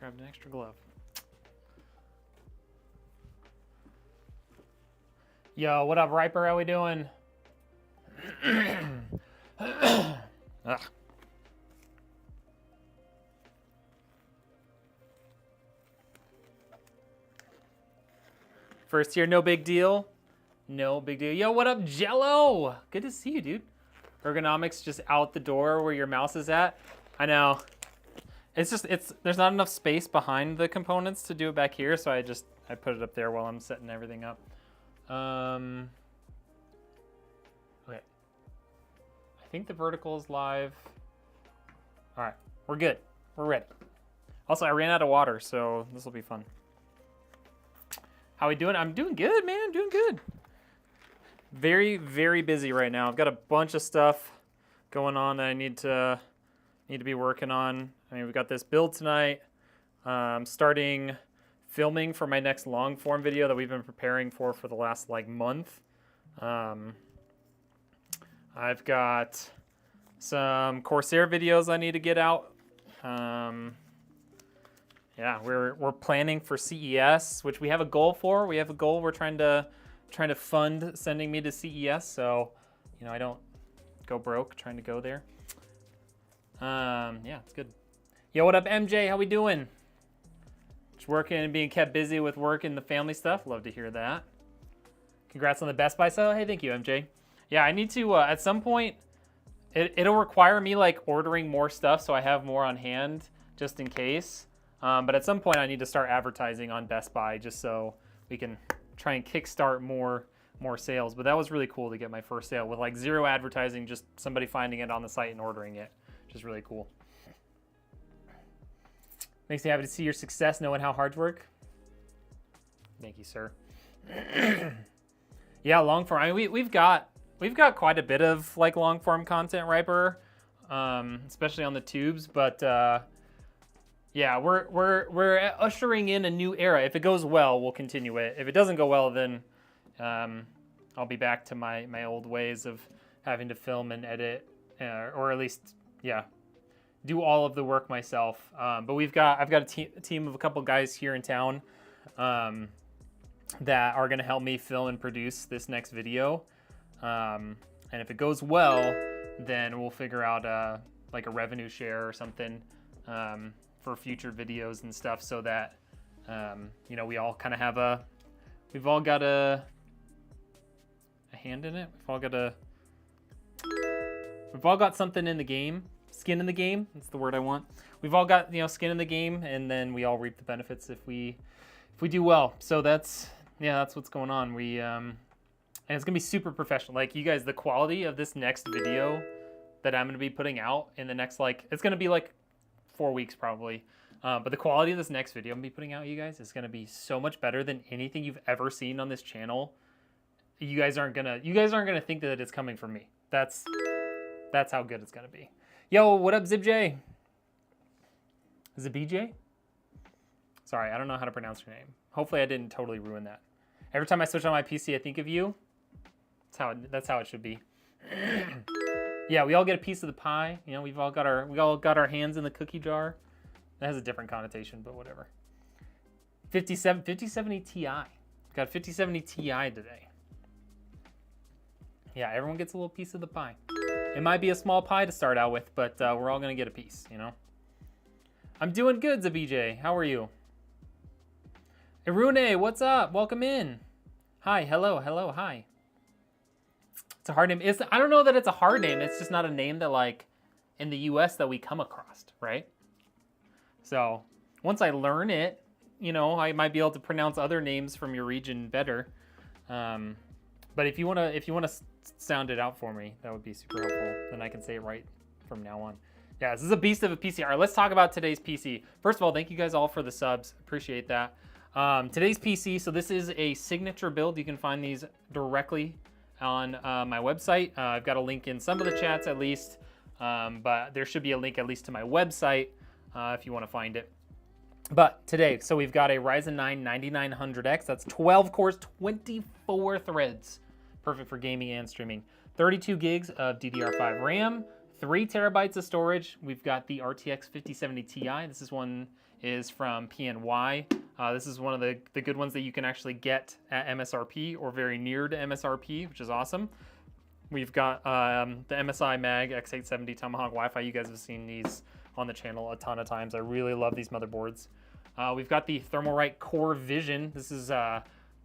Grabbed an extra glove. Yo, what up, Riper? How we doing? Ugh. First year, no big deal. No big deal. Yo, what up, Jello? Good to see you, dude. Ergonomics just out the door where your mouse is at. I know. There's not enough space behind the components to do it back here, so I put it up there while I'm setting everything up. Okay. I think the vertical is live. All right, we're good. We're ready. Also, I ran out of water, so this will be fun. How we doing? I'm doing good, man. I'm doing good. Very, very busy right now. I've got a bunch of stuff going on that I need to be working on. I mean, we've got this build tonight. Starting filming for my next long form video that we've been preparing for the last like month. I've got some Corsair videos I need to get out. Yeah, we're planning for CES, which we have a goal for. We have a goal we're trying to fund sending me to CES, so you know I don't go broke trying to go there. Yeah, it's good. Yo, what up, MJ? How we doing? Just working and being kept busy with work and the family stuff. Love to hear that. Congrats on the Best Buy sale. Hey, thank you, MJ. Yeah, I need to at some point. It'll require me like ordering more stuff so I have more on hand just in case. But at some point I need to start advertising on Best Buy just so we can try and kickstart more sales. But that was really cool to get my first sale with like zero advertising, just somebody finding it on the site and ordering it, which is really cool. Makes me happy to see your success, knowing how hard you work. Thank you, sir. Yeah, long form. I mean, we've got quite a bit of like long form content, Riper, especially on the tubes. But yeah, we're ushering in a new era. If it goes well, we'll continue it. If it doesn't go well, then I'll be back to my old ways of having to film and edit, or at least do all of the work myself. But I've got a team of a couple guys here in town that are going to help me film and produce this next video. And if it goes well, then we'll figure out like a revenue share or something for future videos and stuff, so that you know, we all kind of have we've all got a hand in it. We've all got something in the game. Skin in the game, that's the word I want. We've all got, you know, skin in the game, and then we all reap the benefits if we do well. So that's what's going on. And it's gonna be super professional. Like, you guys, the quality of this next video that I'm gonna be putting out in the next, like, it's gonna be like 4 weeks probably. But the quality of this next video I'm gonna be putting out, you guys, is gonna be so much better than anything you've ever seen on this channel. You guys aren't gonna think that it's coming from me. That's how good it's gonna be. Yo, what up, ZibJ? Is it BJ? Sorry, I don't know how to pronounce your name. Hopefully I didn't totally ruin that. Every time I switch on my PC, I think of you. That's how it should be. Yeah, we all get a piece of the pie. You know, we all got our hands in the cookie jar. That has a different connotation, but whatever. 5070 Ti. Got 5070 Ti today. Yeah, everyone gets a little piece of the pie. It might be a small pie to start out with, but we're all gonna get a piece, you know? I'm doing good, Zabij. How are you? Irune, what's up? Welcome in. Hi, hello, hi. It's a hard name. I don't know that it's a hard name. It's just not a name that, like, in the US that we come across, right? So once I learn it, you know, I might be able to pronounce other names from your region better. But if you wanna sound it out for me, that would be super helpful. Then I can say it right from now on. Yeah, this is a beast of a PC. All right, let's talk about today's PC. First of all, thank you guys all for the subs. Appreciate that. Today's PC, so this is a signature build. You can find these directly on my website. I've got a link in some of the chats at least, but there should be a link at least to my website if you want to find it. But today, so we've got a Ryzen 9 9900X. That's 12 cores, 24 threads. Perfect for gaming and streaming. 32 gigs of DDR5 RAM, 3 terabytes of storage. We've got the RTX 5070 Ti. This is one is from PNY. This is one of the good ones that you can actually get at MSRP or very near to MSRP, which is awesome. We've got the MSI Mag X870 Tomahawk Wi-Fi. You guys have seen these on the channel a ton of times. I really love these motherboards. We've got the Thermalright Core Vision. This is got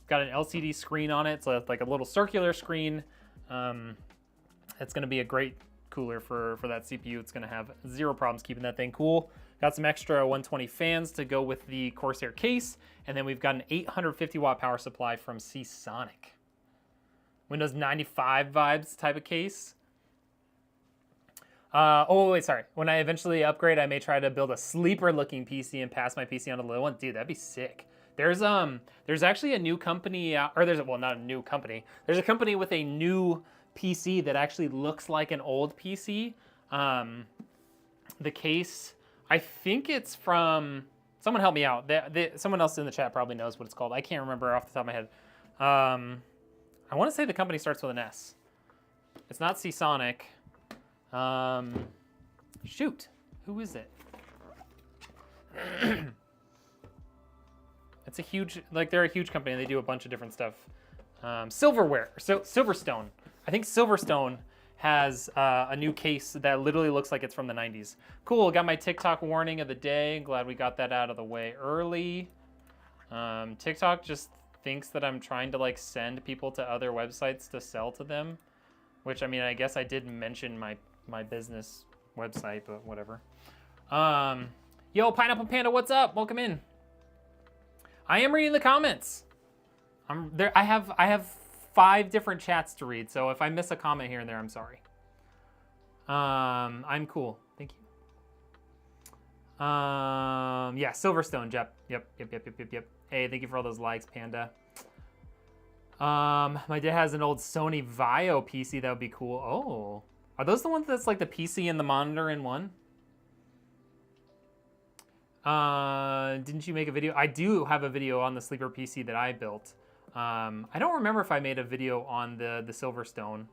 an LCD screen on it. It's like a little circular screen. It's going to be a great cooler for that CPU. It's going to have zero problems keeping that thing cool. Got some extra 120 fans to go with the Corsair case. And then we've got an 850 watt power supply from Seasonic. Windows 95 vibes type of case. Oh, wait, sorry. When I eventually upgrade, I may try to build a sleeper looking PC and pass my PC on to the little one. Dude, that'd be sick. There's actually a new company, well, not a new company. There's a company with a new PC that actually looks like an old PC. The case, I think it's from, someone help me out. Someone else in the chat probably knows what it's called. I can't remember off the top of my head. I want to say the company starts with an S. It's not Seasonic. Shoot, who is it? It's a huge, they're a huge company. They do a bunch of different stuff. Silverware, so Silverstone. I think Silverstone has a new case that literally looks like it's from the 90s. Cool, got my TikTok warning of the day. Glad we got that out of the way early. TikTok just thinks that I'm trying to send people to other websites to sell to them, which, I mean, I guess I did mention my business website, but whatever. Yo, Pineapple Panda, what's up? Welcome in. I am reading the comments. I have 5 different chats to read, so if I miss a comment here and there, I'm sorry. I'm cool. Thank you. Yeah, Silverstone, Yep. Hey, thank you for all those likes, Panda. My dad has an old Sony Vaio PC. That would be cool. Oh, are those the ones that's like the PC and the monitor in one? Didn't you make a video? I do have a video on the sleeper PC that I built. I don't remember if I made a video on the Silverstone.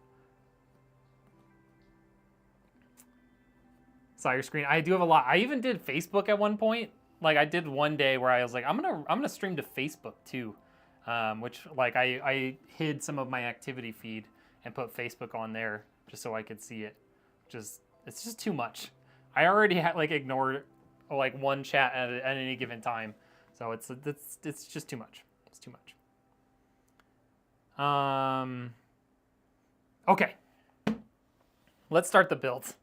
Saw your screen. I do have a lot. I even did Facebook at one point. I did one day where I was like, I'm gonna stream to Facebook too, which I hid some of my activity feed and put Facebook on there just so I could see it. It's just too much. I already had ignored one chat at any given time, so it's just too much. It's too much. Okay, let's start the build.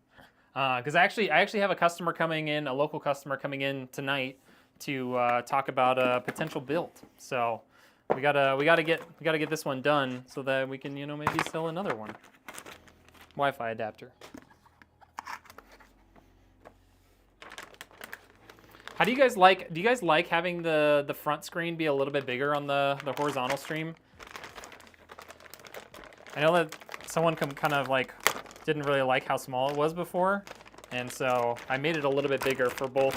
Because I actually have a customer coming in, a local customer coming in tonight to talk about a potential build. So we gotta get this one done so that we can maybe sell another one. Wi-Fi adapter. How do you guys like? Do you guys like having the front screen be a little bit bigger on the horizontal stream? I know that someone kind of didn't really like how small it was before, and so I made it a little bit bigger for both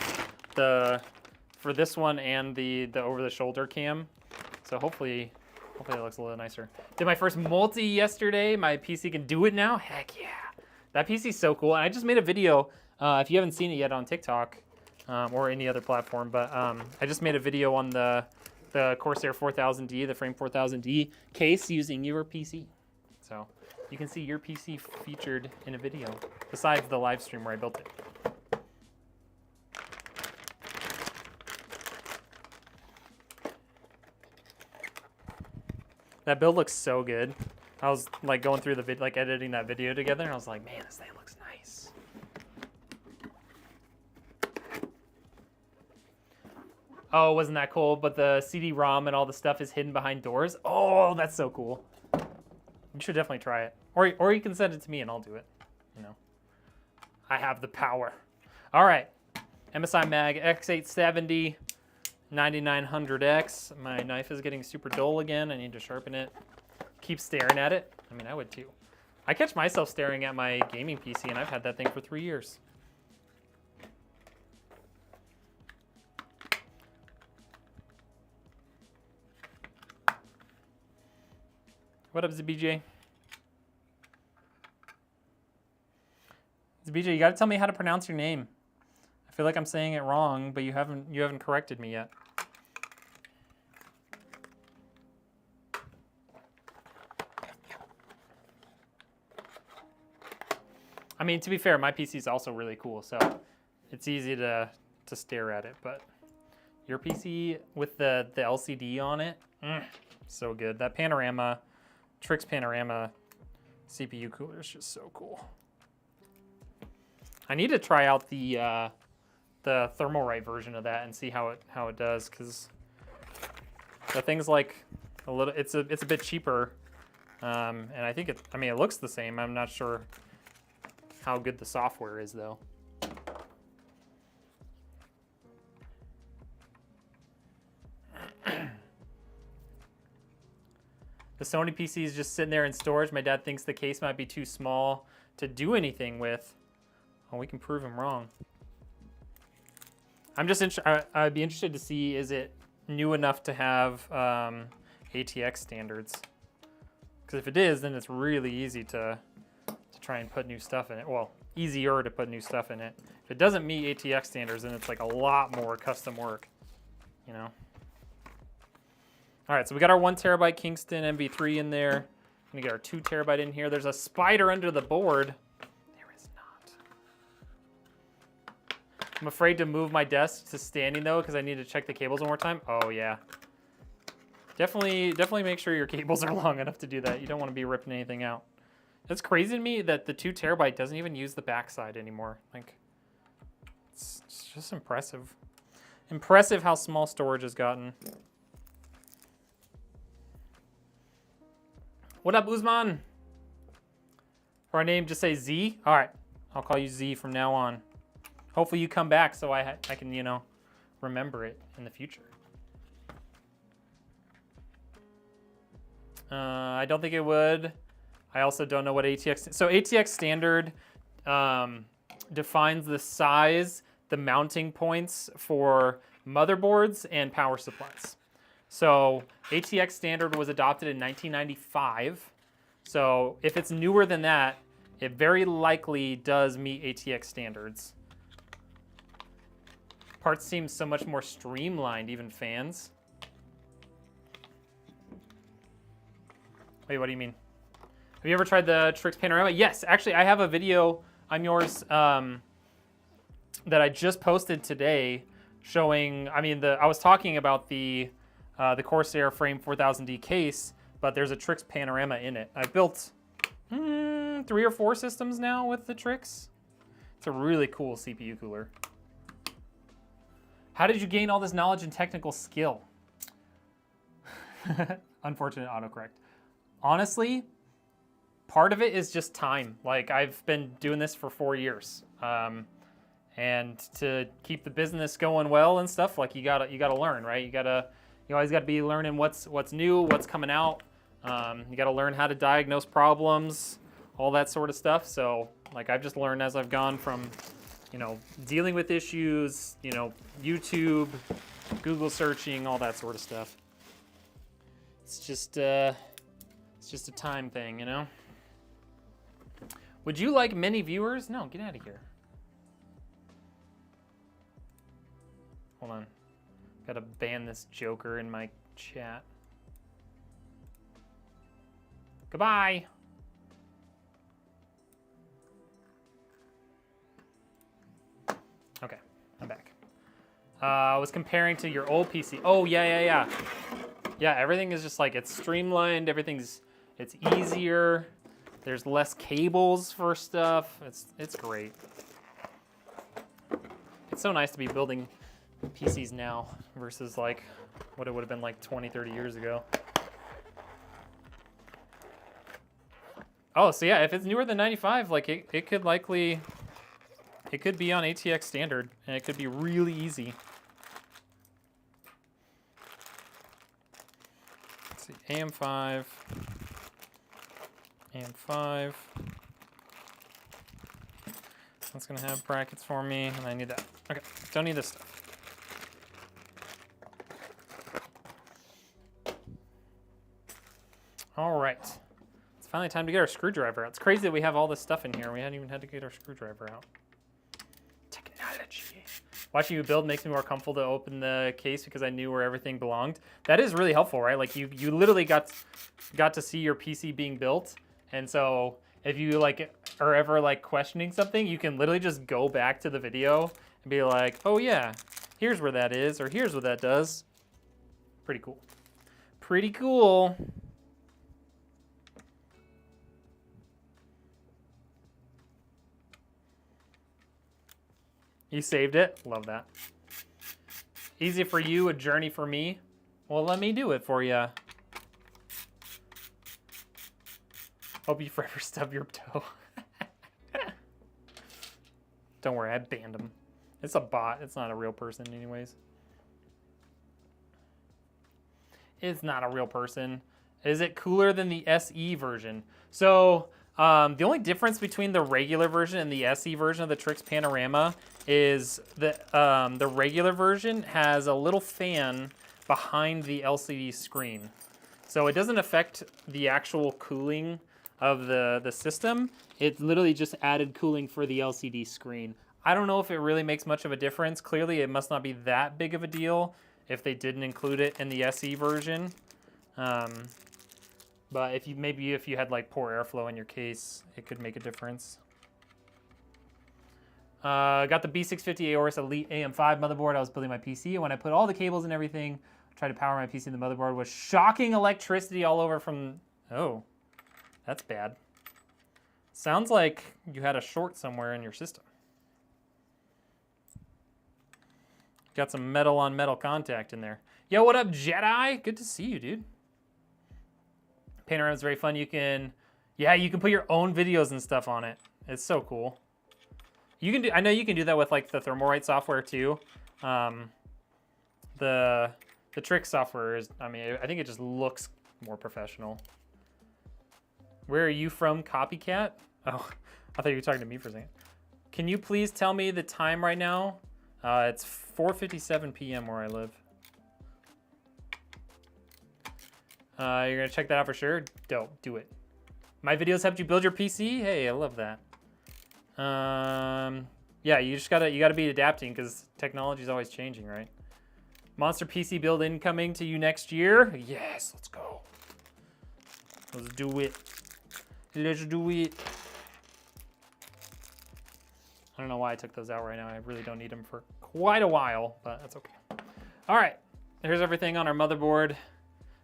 for this one and the over-the-shoulder cam. So hopefully it looks a little nicer. Did my first multi yesterday. My PC can do it now. Heck yeah, that PC's so cool. And I just made a video. If you haven't seen it yet on TikTok or any other platform, but I just made a video on the Corsair 4000D, the Frame 4000D case using your PC. So you can see your PC featured in a video, besides the live stream where I built it. That build looks so good. I was going through the video, editing that video together, and I was like, man, this thing looks nice. Oh, wasn't that cool? But the CD-ROM and all the stuff is hidden behind doors. Oh, that's so cool. You should definitely try it. Or you can send it to me and I'll do it. I have the power. All right. MSI Mag X870 9900X. My knife is getting super dull again. I need to sharpen it. Keep staring at it. I mean, I would too. I catch myself staring at my gaming PC, and I've had that thing for 3 years. What up, ZBJ? ZBJ, you gotta tell me how to pronounce your name. feel like I'm saying it wrong, but you haven't corrected me yet. I mean, to be fair, my PC is also really cool, so it's easy to stare at it. But your PC with the LCD on it, so good. That panorama, Trix panorama CPU cooler is just so cool. I need to try out the Thermalright version of that and see how it does, because the thing's like a little. It's a bit cheaper, and I think it. I mean, it looks the same. I'm not sure how good the software is though. The Sony PC is just sitting there in storage. My dad thinks the case might be too small to do anything with. Well, we can prove him wrong. I'm just I'd be interested to see, is it new enough to have ATX standards? Because if it is, then it's really easy to try and put new stuff in it. Well, easier to put new stuff in it. If it doesn't meet ATX standards, then it's like a lot more custom work, you know? All right, so we got our 1 terabyte Kingston MV3 in there. I'm gonna get our 2 terabyte in here. There's a spider under the board. There is not. I'm afraid to move my desk to standing though, because I need to check the cables one more time. Oh yeah. Definitely make sure your cables are long enough to do that. You don't want to be ripping anything out. It's crazy to me that the 2 terabyte doesn't even use the backside anymore. Like, it's just impressive. Impressive how small storage has gotten. What up, Uzman? For our name, just say Z. All right, I'll call you Z from now on. Hopefully you come back so I can, you know, remember it in the future. I don't think it would. I also don't know what ATX... So ATX standard defines the size, the mounting points for motherboards and power supplies. So ATX standard was adopted in 1995. So if it's newer than that, it very likely does meet ATX standards. Parts seem so much more streamlined, even fans. Wait, what do you mean? Have you ever tried the Trix Panorama? Yes, actually, I have a video on yours that I just posted today showing, I mean, I was talking about the Corsair Frame 4000D case, but there's a Trix Panorama in it. I've built 3 or 4 systems now with the Trix. It's a really cool CPU cooler. How did you gain all this knowledge and technical skill? Unfortunate autocorrect. Honestly, part of it is just time. Like, I've been doing this for 4 years. And to keep the business going well and stuff, like, you gotta learn, right? You always gotta be learning what's new, what's coming out. You gotta learn how to diagnose problems, all that sort of stuff. So, like, I've just learned as I've gone from, you know, dealing with issues, you know, YouTube, Google searching, all that sort of stuff. It's just a time thing, you know? Would you like many viewers? No, get out of here. Hold on. Gotta ban this joker in my chat. Goodbye. Okay, I'm back. I was comparing to your old PC. Oh, yeah. Yeah, everything is just like, it's streamlined, it's easier. There's less cables for stuff. It's great. It's so nice to be building PCs now versus like what it would have been like 20, 30 years ago. Oh, so yeah, if it's newer than 95, like it could likely, it could be on ATX standard and it could be really easy. Let's see, AM5. AM5. That's gonna have brackets for me, and I need that. Okay, don't need this stuff. All right, it's finally time to get our screwdriver out. It's crazy that we have all this stuff in here. We hadn't even had to get our screwdriver out. Technology. Watching you build makes me more comfortable to open the case because I knew where everything belonged. That is really helpful, right? Like you literally got to see your PC being built, and so if you like are ever like questioning something, you can literally just go back to the video and be like, oh yeah, here's where that is, or here's what that does. Pretty cool. Pretty cool. You saved it. Love that. Easy for you, a journey for me. Well, let me do it for you. Hope you forever stub your toe. Don't worry, I banned him. It's a bot. It's not a real person anyways. It's not a real person. Is it cooler than the SE version? So the only difference between the regular version and the SE version of the Trix Panorama is that the regular version has a little fan behind the LCD screen. So it doesn't affect the actual cooling of the system. It literally just added cooling for the LCD screen. I don't know if it really makes much of a difference. Clearly it must not be that big of a deal if they didn't include it in the SE version. But if you had like poor airflow in your case, it could make a difference. Got the B650 Aorus Elite AM5 motherboard. I was building my PC, and when I put all the cables and everything, tried to power my PC, and the motherboard was shocking electricity all over from, oh, that's bad. Sounds like you had a short somewhere in your system. Got some metal on metal contact in there. Yo, what up, Jedi? Good to see you, dude. Panorama is very fun. You can put your own videos and stuff on it. It's so cool. You can do. I know you can do that with like the Thermorite software too. The Trix software is. I mean, I think it just looks more professional. Where are you from, Copycat? Oh, I thought you were talking to me for a second. Can you please tell me the time right now? It's 4:57 p.m. where I live. You're gonna check that out for sure? Dope, do it. My videos helped you build your PC? Hey, I love that. Yeah, you gotta be adapting because technology is always changing, right? Monster PC build incoming to you next year? Yes, let's go. Let's do it. Let's do it. I don't know why I took those out right now. I really don't need them for quite a while, but that's okay. All right, here's everything on our motherboard.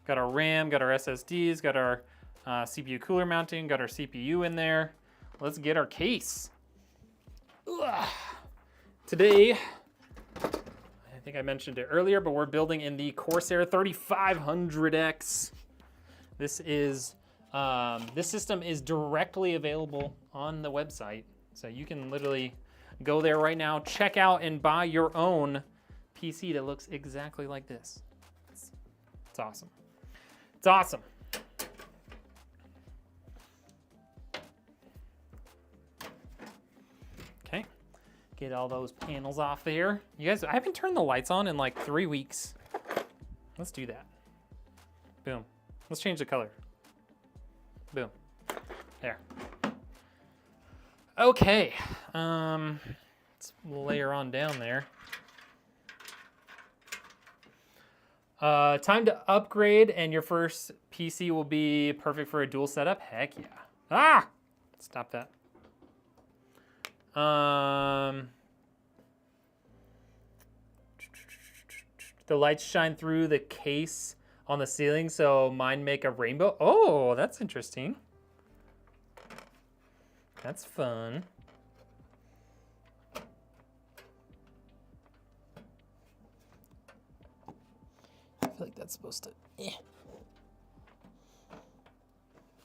Got our RAM, got our SSDs, got our CPU cooler mounting, got our CPU in there. Let's get our case. Ugh. Today, I think I mentioned it earlier, but we're building in the Corsair 3500X. This system is directly available on the website. So you can literally go there right now, check out and buy your own PC that looks exactly like this. It's awesome. It's awesome. Okay, get all those panels off there. You guys, I haven't turned the lights on in like 3 weeks. Let's do that. Boom. Let's change the color. Boom. There. Okay, let's layer on down there. Time to upgrade, and your first PC will be perfect for a dual setup. Heck yeah. Ah! Stop that. The lights shine through the case on the ceiling, so mine make a rainbow. Oh, that's interesting. That's fun. I feel like that's supposed to, I feel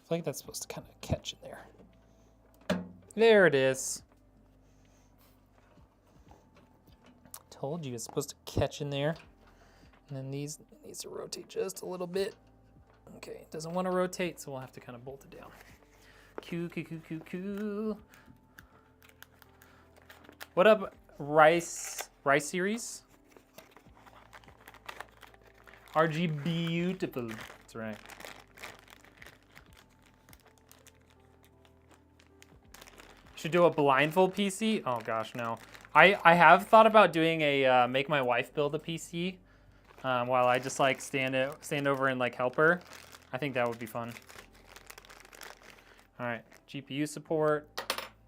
like that's supposed to kind of catch in there. There it is. Told you it's supposed to catch in there. And then these needs to rotate just a little bit. Okay, it doesn't want to rotate, so we'll have to kind of bolt it down. Cool. What up, Rice series? RG beautiful. That's right. Should do a blindfold PC? Oh gosh, no. I have thought about doing a make my wife build a PC while I just like stand over and like help her. I think that would be fun. All right, GPU support.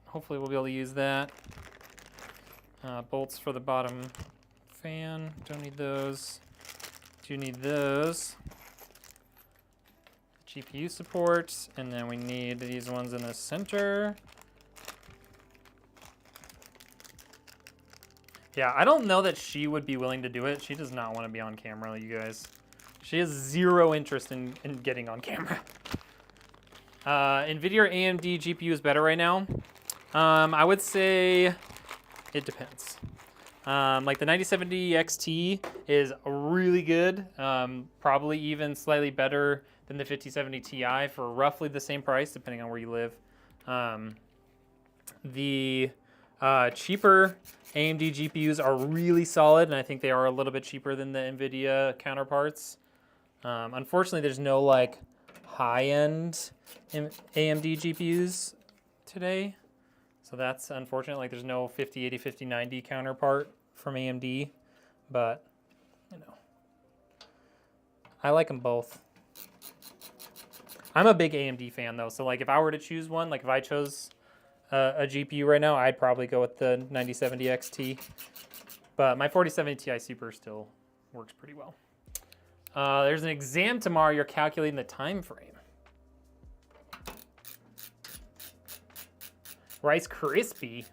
Hopefully we'll be able to use that. Bolts for the bottom fan. Don't need those. Do need those. GPU support, and then we need these ones in the center. Yeah, I don't know that she would be willing to do it. She does not want to be on camera, you guys. She has zero interest in getting on camera. Nvidia or AMD GPU is better right now? I would say it depends. Like the 9070 XT is really good, probably even slightly better than the 5070 Ti for roughly the same price, depending on where you live. The cheaper AMD GPUs are really solid, and I think they are a little bit cheaper than the Nvidia counterparts. Unfortunately, there's no like high-end AMD GPUs today. So that's unfortunate. Like there's no 5080, 5090 counterpart from AMD, but you know, I like them both. I'm a big AMD fan though. So like if I were to choose one, like if I chose a GPU right now, I'd probably go with the 9070 XT. But my 4070 Ti Super still works pretty well. There's an exam tomorrow. You're calculating the time frame. Rice Krispie.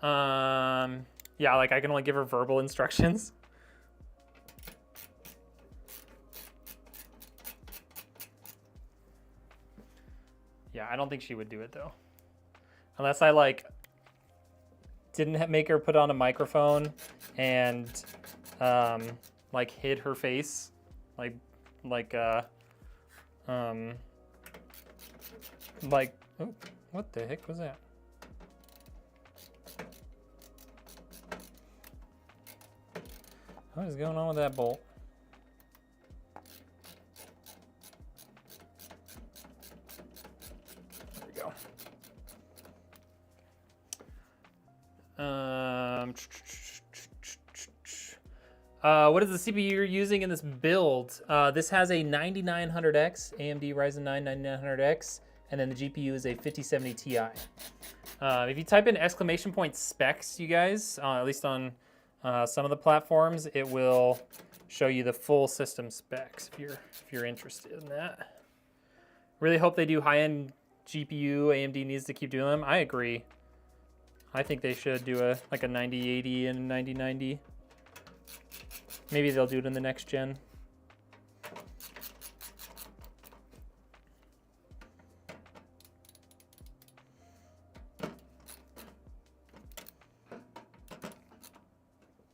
Yeah, like I can only give her verbal instructions. Yeah, I don't think she would do it though. Unless I like didn't make her put on a microphone and like hid her face. Like oh, what the heck was that? What is going on with that bolt? There we go. What is the CPU you're using in this build? This has a 9900X, AMD Ryzen 9 9900X, and then the GPU is a 5070 Ti. If you type in exclamation point specs, you guys, at least on some of the platforms, it will show you the full system specs if you're interested in that. Really hope they do high-end GPU. AMD needs to keep doing them. I agree. I think they should do a 9080 and a 9090. Maybe they'll do it in the next gen.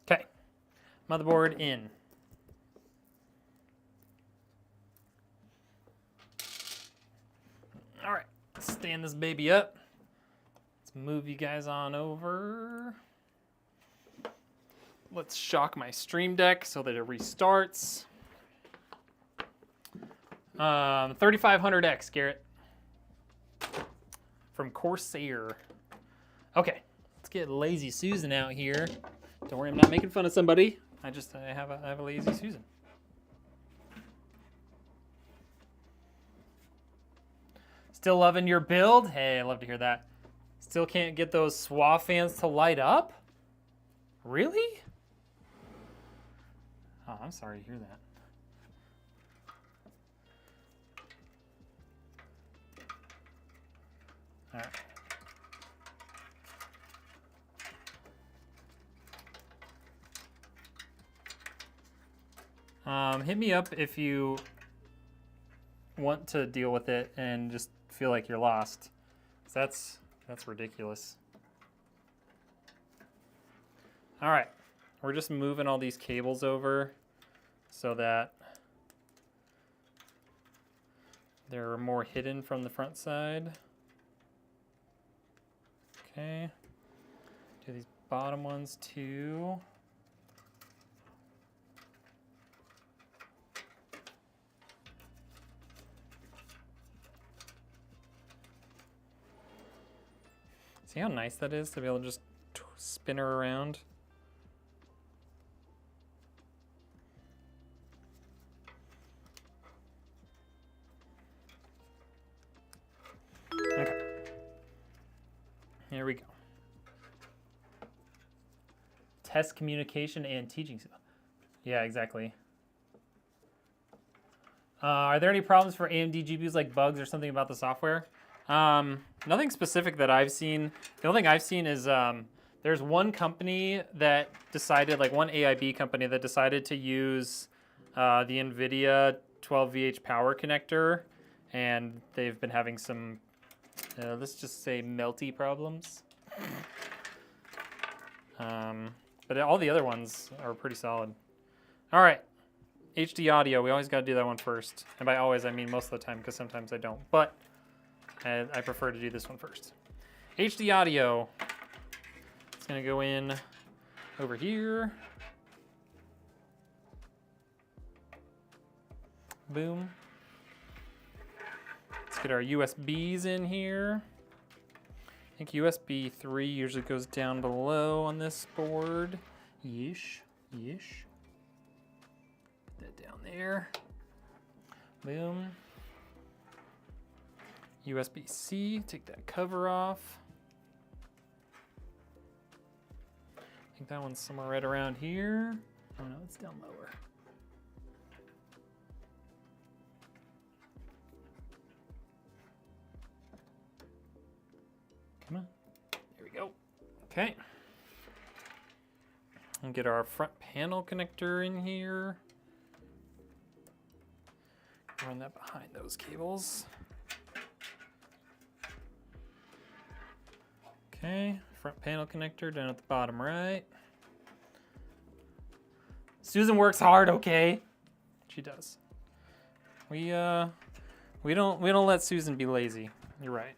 Okay, motherboard in. All right, let's stand this baby up. Let's move you guys on over. Let's shock my Stream Deck so that it restarts. 3500X, Garrett. From Corsair. Okay, let's get Lazy Susan out here. Don't worry, I'm not making fun of somebody. I have a Lazy Susan. Still loving your build? Hey, I love to hear that. Still can't get those SWA fans to light up? Really? Oh, I'm sorry to hear that. All right. Hit me up if you want to deal with it and just feel like you're lost. That's ridiculous. All right, we're just moving all these cables over so that they're more hidden from the front side. Okay, do these bottom ones too. See how nice that is to be able to just spin her around? Okay. Here we go. Test communication and teaching. Yeah, exactly. Are there any problems for AMD GPUs, like bugs or something about the software? Nothing specific that I've seen. The only thing I've seen is there's one company that decided, like one AIB company that decided to use the Nvidia 12VH power connector, and they've been having some, let's just say, melty problems. But all the other ones are pretty solid. All right, HD audio. We always got to do that one first. And by always, I mean most of the time, because sometimes I don't. But I prefer to do this one first. HD audio. It's going to go in over here. Boom. Let's get our USBs in here. I think USB 3 usually goes down below on this board. Yeesh. Yeesh. Put that down there. Boom. USB-C, take that cover off. I think that one's somewhere right around here. Oh no, it's down lower. Come on, there we go. Okay. And get our front panel connector in here. Run that behind those cables. Okay, front panel connector down at the bottom right. Susan works hard, okay? She does. We don't let Susan be lazy. You're right.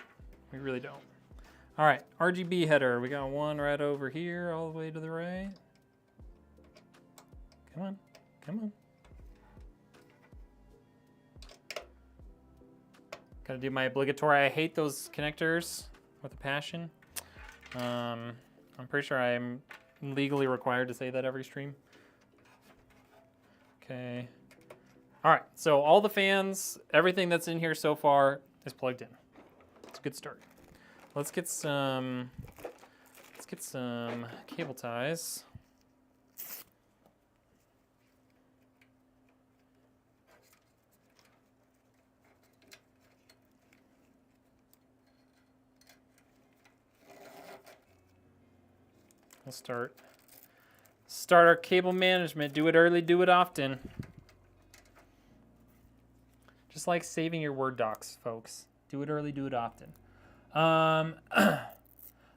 We really don't. All right, RGB header. We got one right over here, all the way to the right. Come on, come on. Gotta do my obligatory. I hate those connectors with a passion. I'm pretty sure I'm legally required to say that every stream. Okay. All right, so all the fans, everything that's in here so far is plugged in. It's a good start. Let's get some cable ties. We'll start our cable management. Do it early, do it often. Just like saving your Word docs, folks. Do it early, do it often. I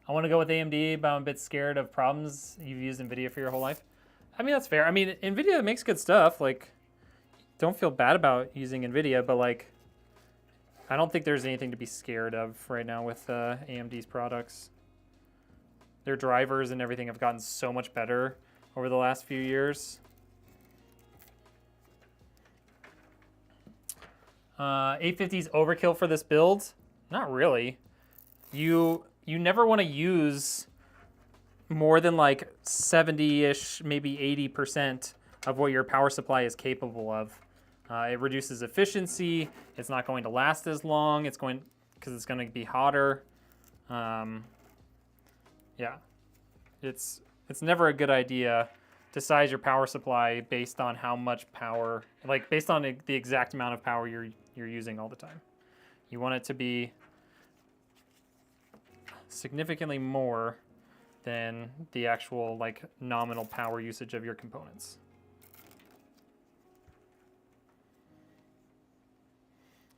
want to go with AMD, but I'm a bit scared of problems. You've used Nvidia for your whole life. I mean, that's fair. I mean, Nvidia makes good stuff. Like, don't feel bad about using Nvidia, but like, I don't think there's anything to be scared of right now with AMD's products. Their drivers and everything have gotten so much better over the last few years. 850's overkill for this build? Not really. You never want to use more than like 70-ish, maybe 80% of what your power supply is capable of. It reduces efficiency. It's not going to last as long. Because it's going to be hotter. Yeah, it's never a good idea to size your power supply based on how much power, like based on the exact amount of power you're using all the time. You want it to be significantly more than the actual like nominal power usage of your components.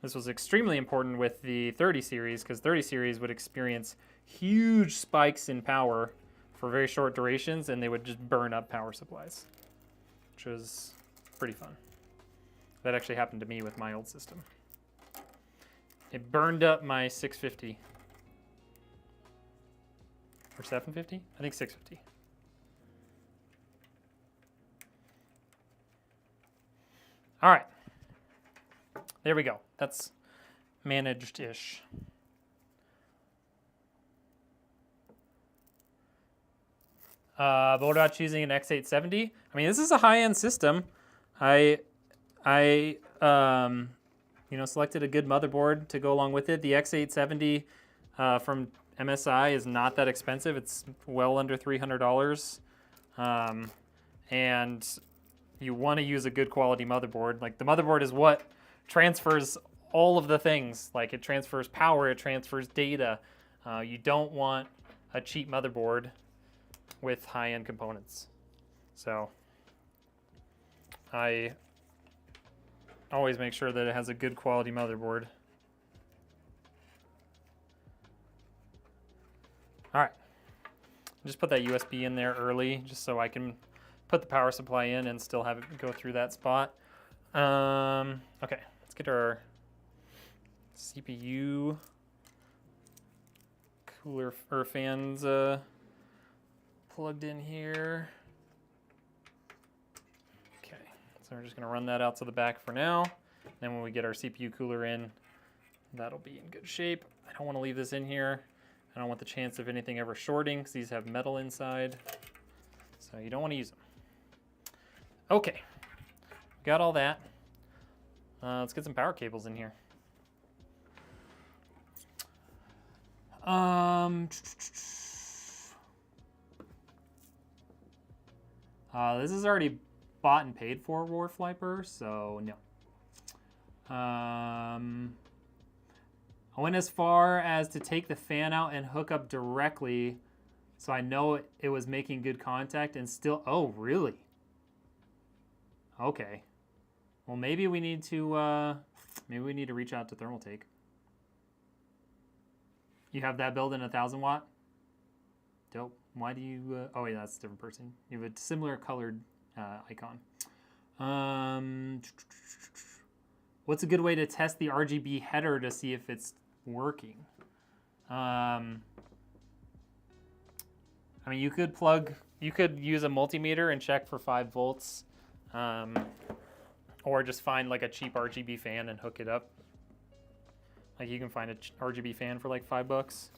This was extremely important with the 30 series because 30 series would experience huge spikes in power for very short durations, and they would just burn up power supplies, which was pretty fun. That actually happened to me with my old system. It burned up my 650. Or 750? I think 650. All right. There we go. That's managed-ish. But what about choosing an X870? I mean, this is a high-end system. I selected a good motherboard to go along with it. The X870 from MSI is not that expensive. It's well under $300. And you want to use a good quality motherboard. Like, the motherboard is what transfers all of the things. Like, it transfers power, it transfers data. You don't want a cheap motherboard with high-end components. So I always make sure that it has a good quality motherboard. All right, just put that USB in there early just so I can put the power supply in and still have it go through that spot. Okay, let's get our CPU cooler or fans plugged in here. Okay, so we're just gonna run that out to the back for now. Then when we get our CPU cooler in, that'll be in good shape. I don't wanna leave this in here. I don't want the chance of anything ever shorting because these have metal inside. So you don't wanna use them. Okay, got all that. Let's get some power cables in here. This is already bought and paid for, Warfliper, so no. I went as far as to take the fan out and hook up directly so I know it was making good contact and still, oh, really? Okay. Well, maybe we need to reach out to Thermaltake. You have that build in 1,000 watt? Dope. Why do you, oh wait, that's a different person. You have a similar colored icon. What's a good way to test the RGB header to see if it's working? I mean, you could use a multimeter and check for 5 volts, or just find like a cheap RGB fan and hook it up. Like, you can find a RGB fan for like $5.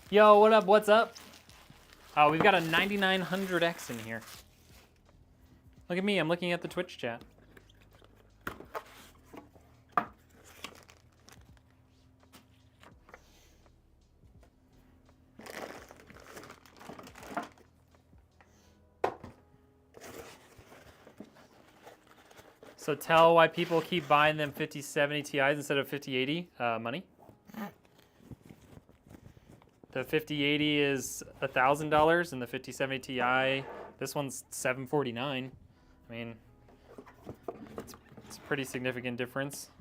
Yo, what up? What's up? Oh, we've got a 9900X in here. Look at me, I'm looking at the Twitch chat. So tell why people keep buying them 5070 Ti's instead of 5080. Money. The 5080 is $1,000, and the 5070 Ti, this one's $749. I mean, it's a pretty significant difference.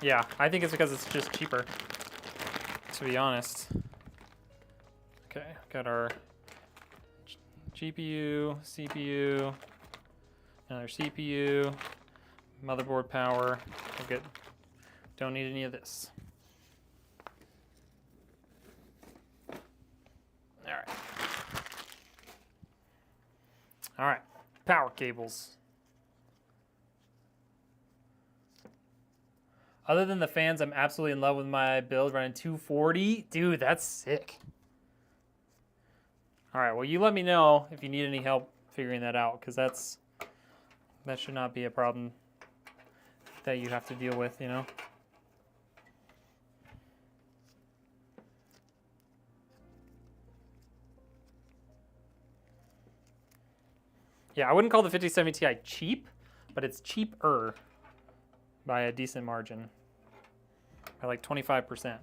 Yeah, I think it's because it's just cheaper, to be honest. Okay, got our GPU, CPU, another CPU, motherboard power. We're good. Don't need any of this. All right. All right, power cables. Other than the fans, I'm absolutely in love with my build running 240. Dude, that's sick. All right, well, you let me know if you need any help figuring that out, because that should not be a problem that you have to deal with, you know? Yeah, I wouldn't call the 5070 Ti cheap, but it's cheaper by a decent margin, by like 25%.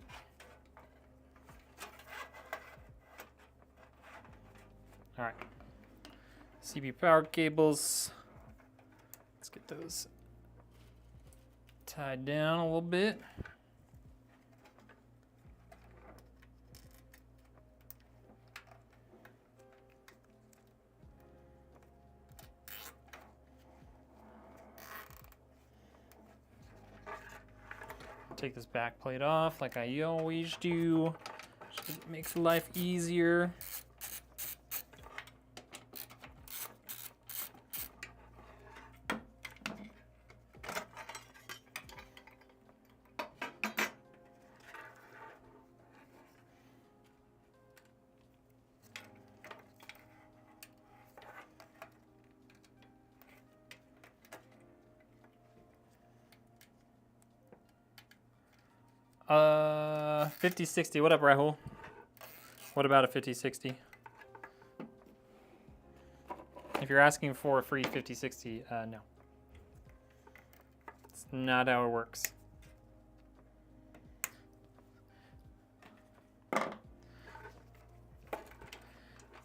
All right, CPU power cables. Let's get those tied down a little bit. Take this back plate off like I always do. It makes life easier. Uh, 5060. What up, Rahul? What about a 5060? If you're asking for a free 5060, no. It's not how it works.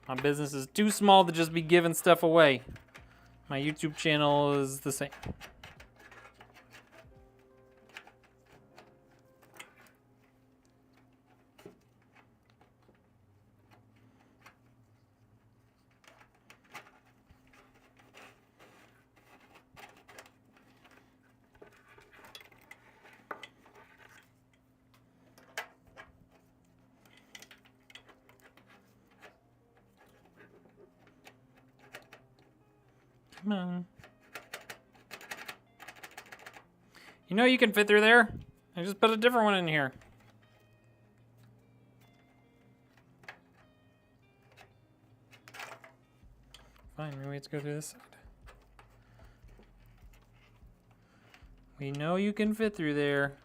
My business is too small to just be giving stuff away. My YouTube channel is the same. Come on. You know you can fit through there? I just put a different one in here. Fine, maybe let's go through this side. We know you can fit through there.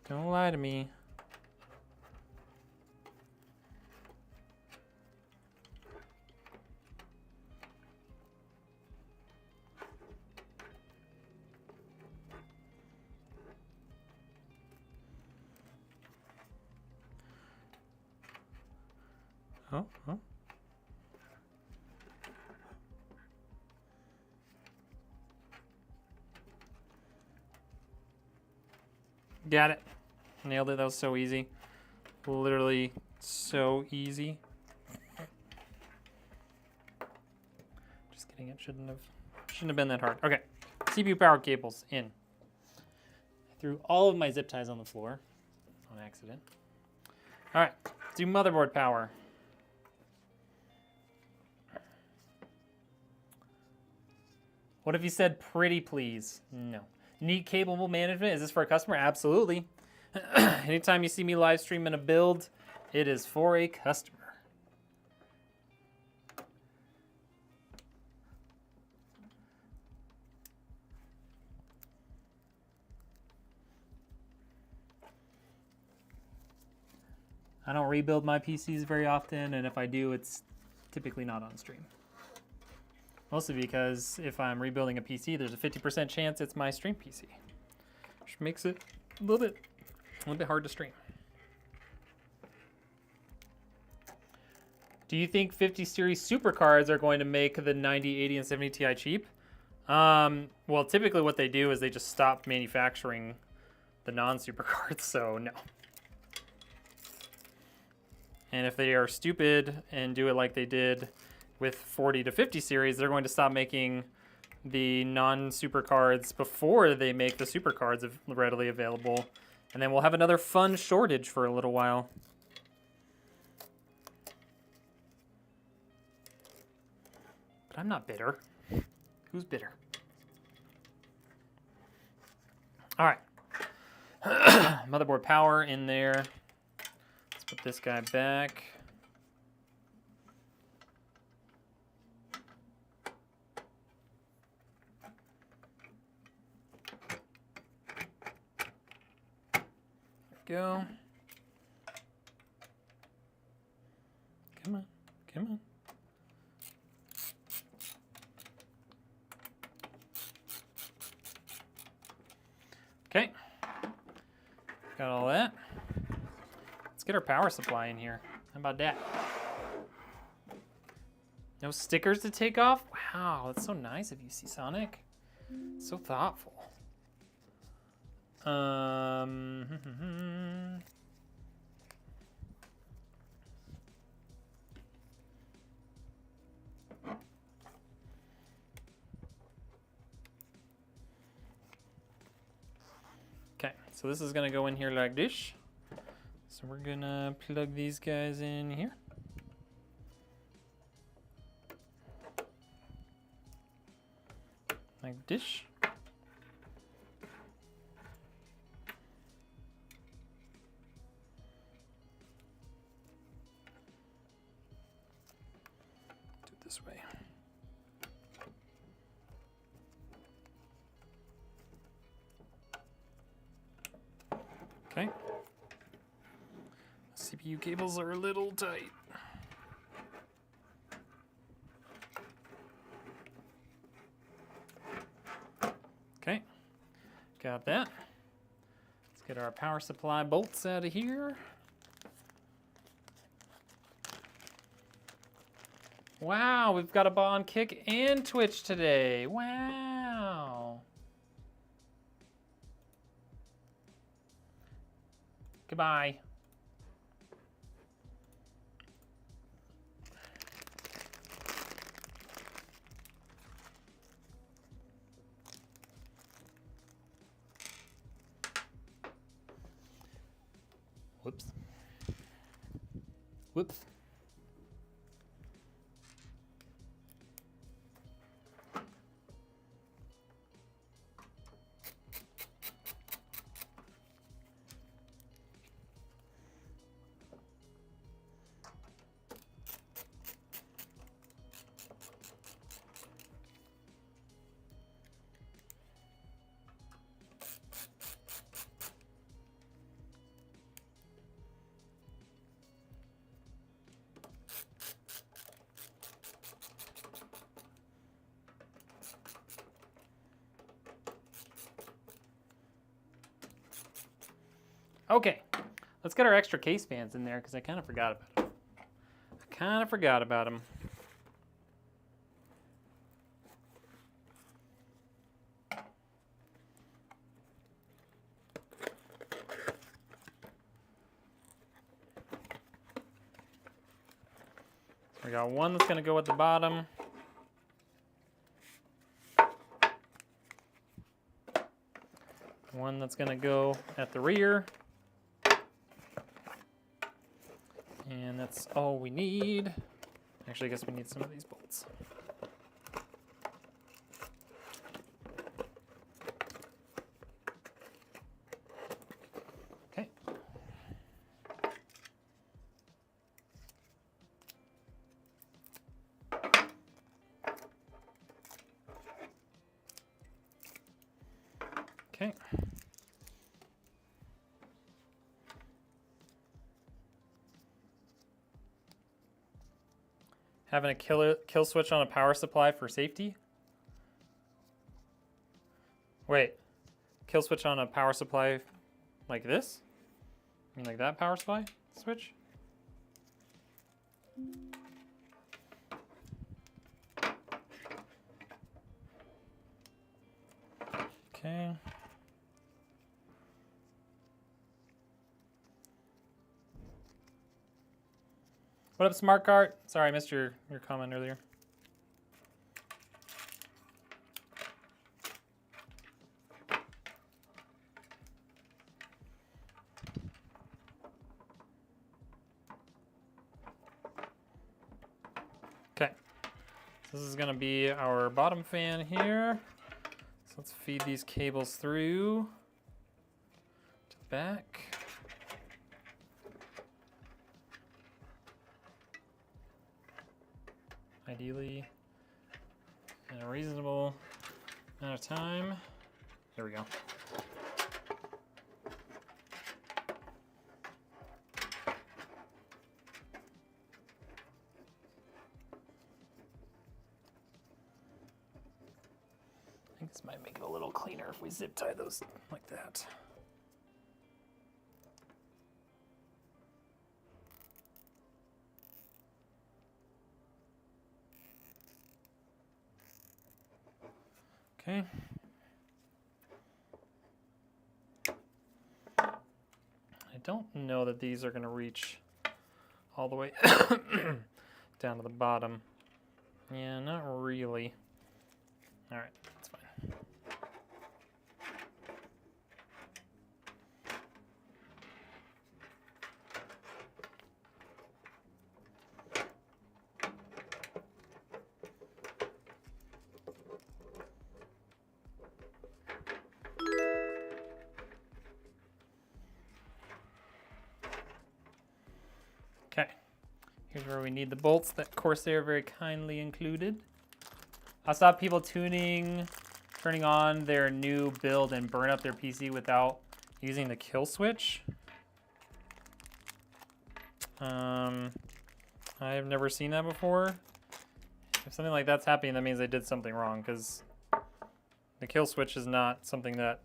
Don't lie to me. Oh. Got it. Nailed it. That was so easy. Literally so easy. Just kidding. It shouldn't have been that hard. Okay. CPU power cables in. I threw all of my zip ties on the floor on accident. All right. Let's do motherboard power. What if you said pretty please? No. Need capable management? Is this for a customer? Absolutely. Anytime you see me live streaming a build, it is for a customer. I don't rebuild my PCs very often, and if I do, it's typically not on stream. Mostly because if I'm rebuilding a PC, there's a 50% chance it's my stream PC, which makes it a little bit hard to stream. Do you think 50 series supercards are going to make the 90, 80, and 70 Ti cheap? Well, typically what they do is they just stop manufacturing the non-supercards, so no. And if they are stupid and do it like they did with 40 to 50 series, they're going to stop making the non-super cards before they make the super cards readily available. And then we'll have another fun shortage for a little while. But I'm not bitter. Who's bitter? All right. Motherboard power in there. Let's put this guy back. Go. Come on, come on. Okay. Got all that. Let's get our power supply in here. How about that? No stickers to take off? Wow, that's so nice of you, Sonic. So thoughtful. Okay, so this is gonna go in here like this. So we're gonna plug these guys in here. Like this. Do it this way. Okay. CPU cables are a little tight. Okay, got that. Let's get our power supply bolts out of here. Wow, we've got a ball on Kick and Twitch today. Wow. Goodbye. Whoops. Whoops. Okay, let's get our extra case fans in there because I kind of forgot about them. So we got one that's going to go at the bottom. One that's going to go at the rear. And that's all we need. Actually, I guess we need some of these bolts. Okay. Okay. Having a kill switch on a power supply for safety? Wait, kill switch on a power supply like this? I mean like that power supply switch? Okay. What up, Smart Cart? Sorry, I missed your comment earlier. Okay, so this is gonna be our bottom fan here. So let's feed these cables through to the back. Ideally, in a reasonable amount of time. There we go. I think this might make it a little cleaner if we zip tie those like that. Okay. I don't know that these are going to reach all the way down to the bottom. Yeah, not really. All right, that's fine. where we need the bolts that Corsair very kindly included. I'll stop people turning on their new build and burn up their PC without using the kill switch. I've never seen that before. If something like that's happening, that means they did something wrong, because the kill switch is not something that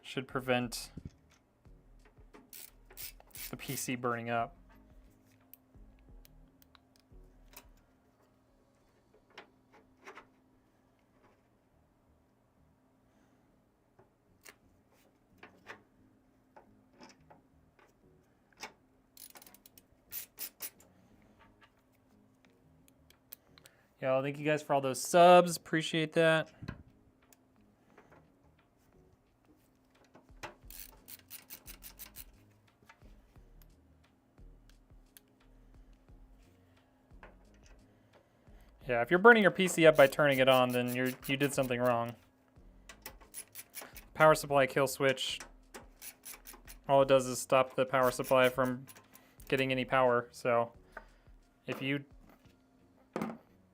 should prevent the PC burning up. Yo, thank you guys for all those subs. Appreciate that. Yeah, if you're burning your PC up by turning it on, then you did something wrong. Power supply kill switch, all it does is stop the power supply from getting any power. So if you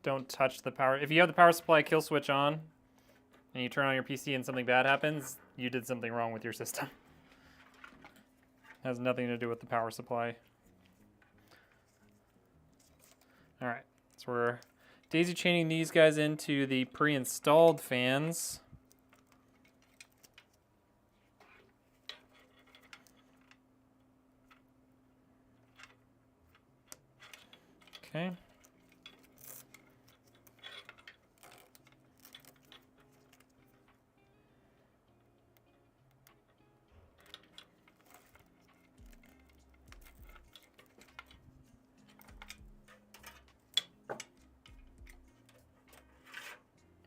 don't touch the power, if you have the power supply kill switch on and you turn on your PC and something bad happens, you did something wrong with your system. It has nothing to do with the power supply. All right, so we're daisy chaining these guys into the pre-installed fans. Okay.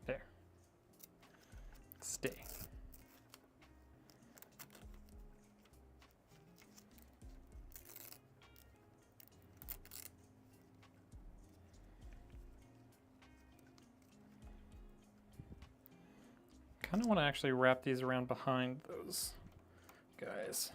There. Stay. Kind of want to actually wrap these around behind those guys.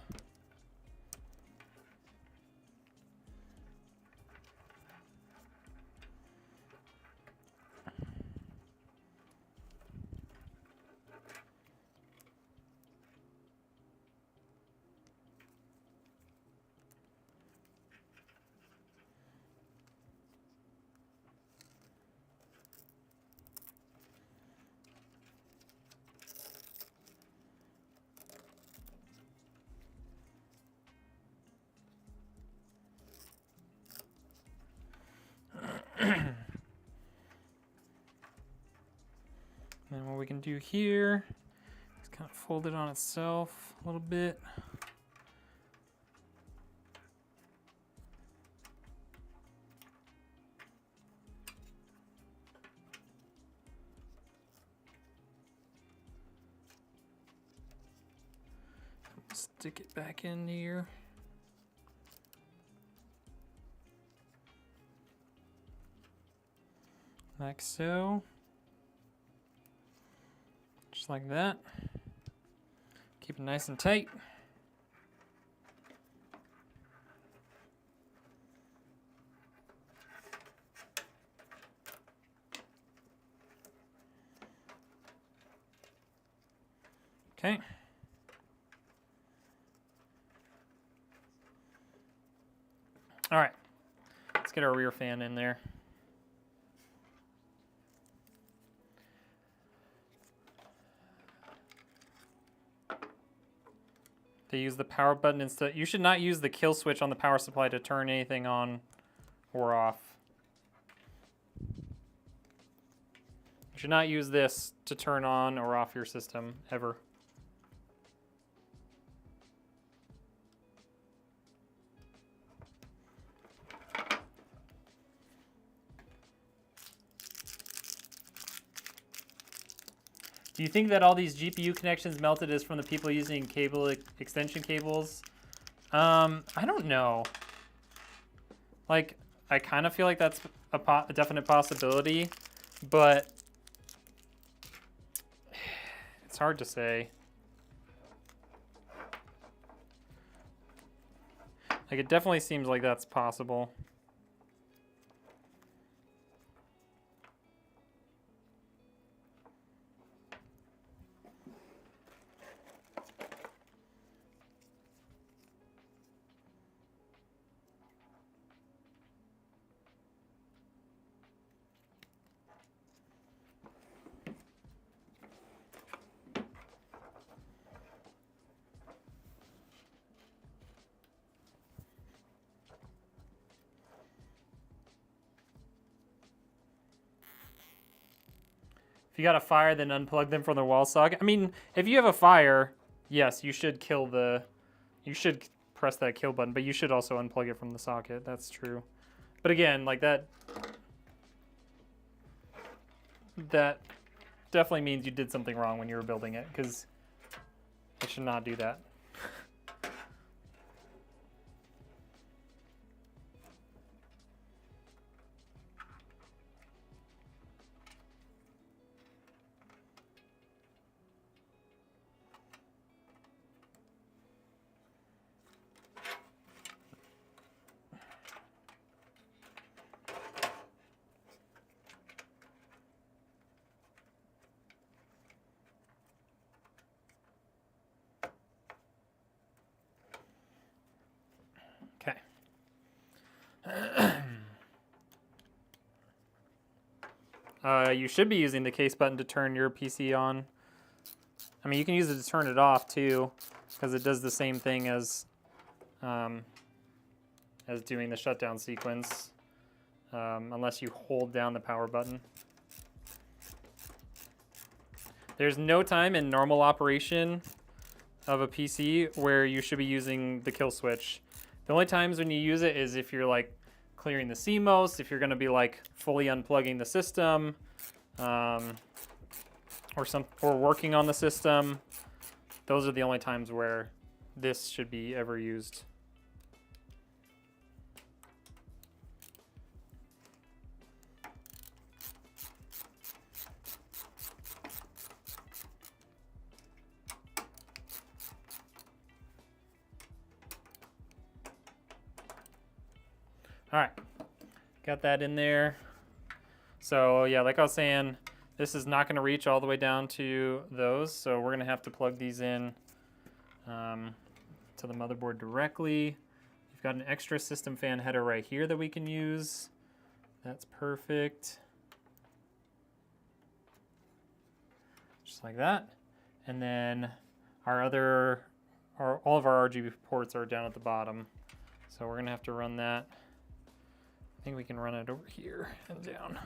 And what we can do here is kind of fold it on itself a little bit. Stick it back in here. Like so. Just like that. Keep it nice and tight. Okay. All right. Let's get our rear fan in there. They use the power button instead. You should not use the kill switch on the power supply to turn anything on or off. You should not use this to turn on or off your system, ever. Do you think that all these GPU connections melted is from the people using cable extension cables? I don't know. Like, I kind of feel like that's a definite possibility, but it's hard to say. Like, it definitely seems like that's possible. If you got a fire, then unplug them from the wall socket. I mean, if you have a fire, yes, you should kill the... You should press that kill button, but you should also unplug it from the socket. That's true. But again, like that definitely means you did something wrong when you were building it, because it should not do that. You should be using the case button to turn your PC on. I mean, you can use it to turn it off too, because it does the same thing as doing the shutdown sequence, unless you hold down the power button. There's no time in normal operation of a PC where you should be using the kill switch. The only times when you use it is if you're like clearing the CMOS, if you're going to be like fully unplugging the system, or working on the system. Those are the only times where this should be ever used. All right, got that in there. So yeah, like I was saying, this is not going to reach all the way down to those, so we're going to have to plug these in to the motherboard directly. We've got an extra system fan header right here that we can use. That's perfect. Just like that. And then all of our RGB ports are down at the bottom. So we're going to have to run that. I think we can run it over here and down.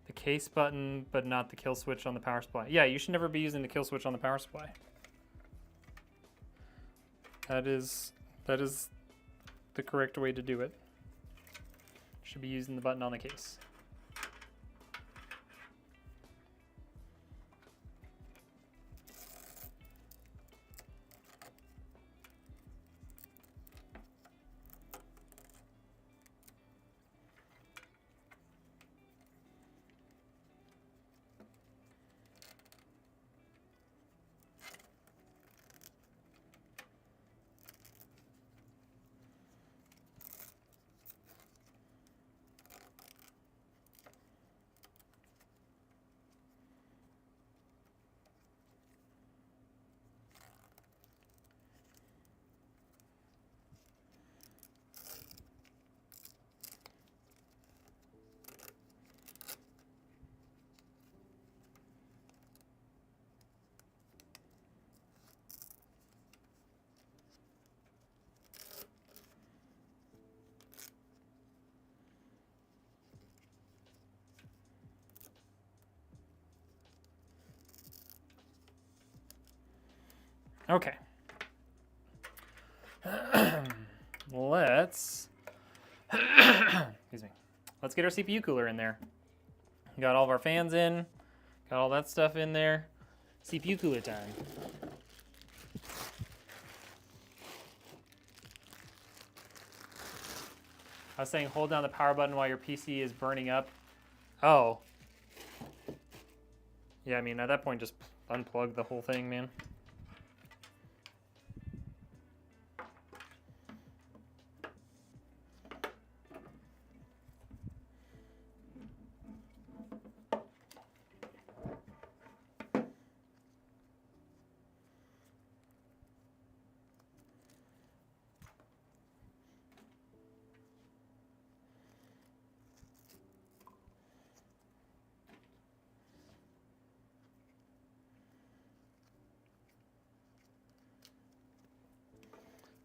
The case button, but not the kill switch on the power supply. Yeah, you should never be using the kill switch on the power supply. That is the correct way to do it. Should be using the button on the case. Okay. Let's excuse me. Let's get our CPU cooler in there. Got all of our fans in, got all that stuff in there. CPU cooler time. I was saying hold down the power button while your PC is burning up. Oh. Yeah, I mean, at that point, just unplug the whole thing, man.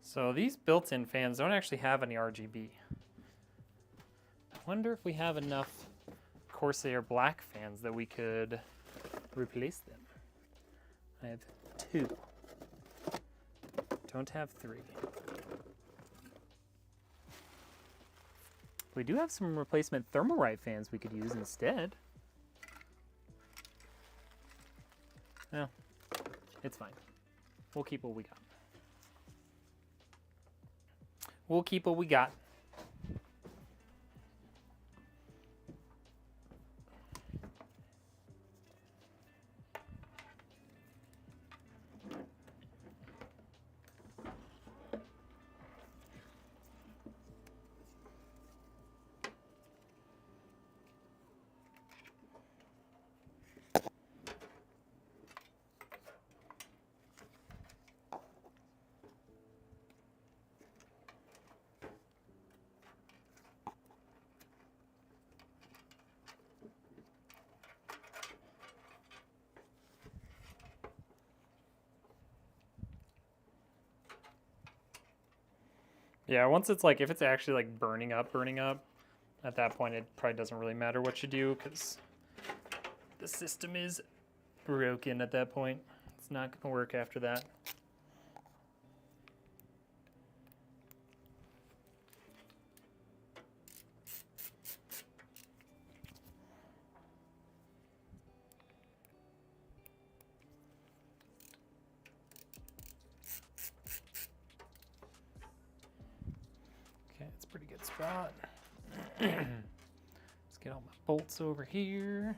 So these built-in fans don't actually have any RGB. I wonder if we have enough Corsair black fans that we could replace them. I have 2. Don't have 3. We do have some replacement Thermalright fans we could use instead. No, it's fine. We'll keep what we got. We'll keep what we got. Yeah, once it's like, if it's actually like burning up, at that point it probably doesn't really matter what you do because the system is broken at that point. It's not going to work after that. Pretty good spot. Let's get all my bolts over here.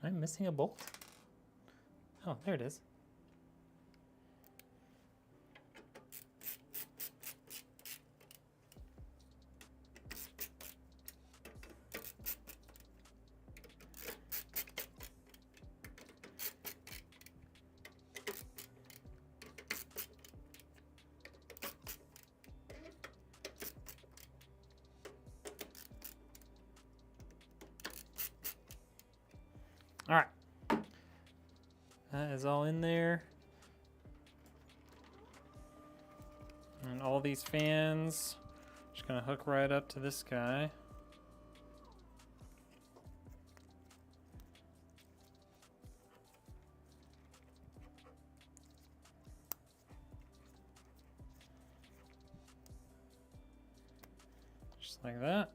Am I missing a bolt? Oh, there it is. All right, that is all in there. And all these fans, just gonna hook right up to this guy. Just like that.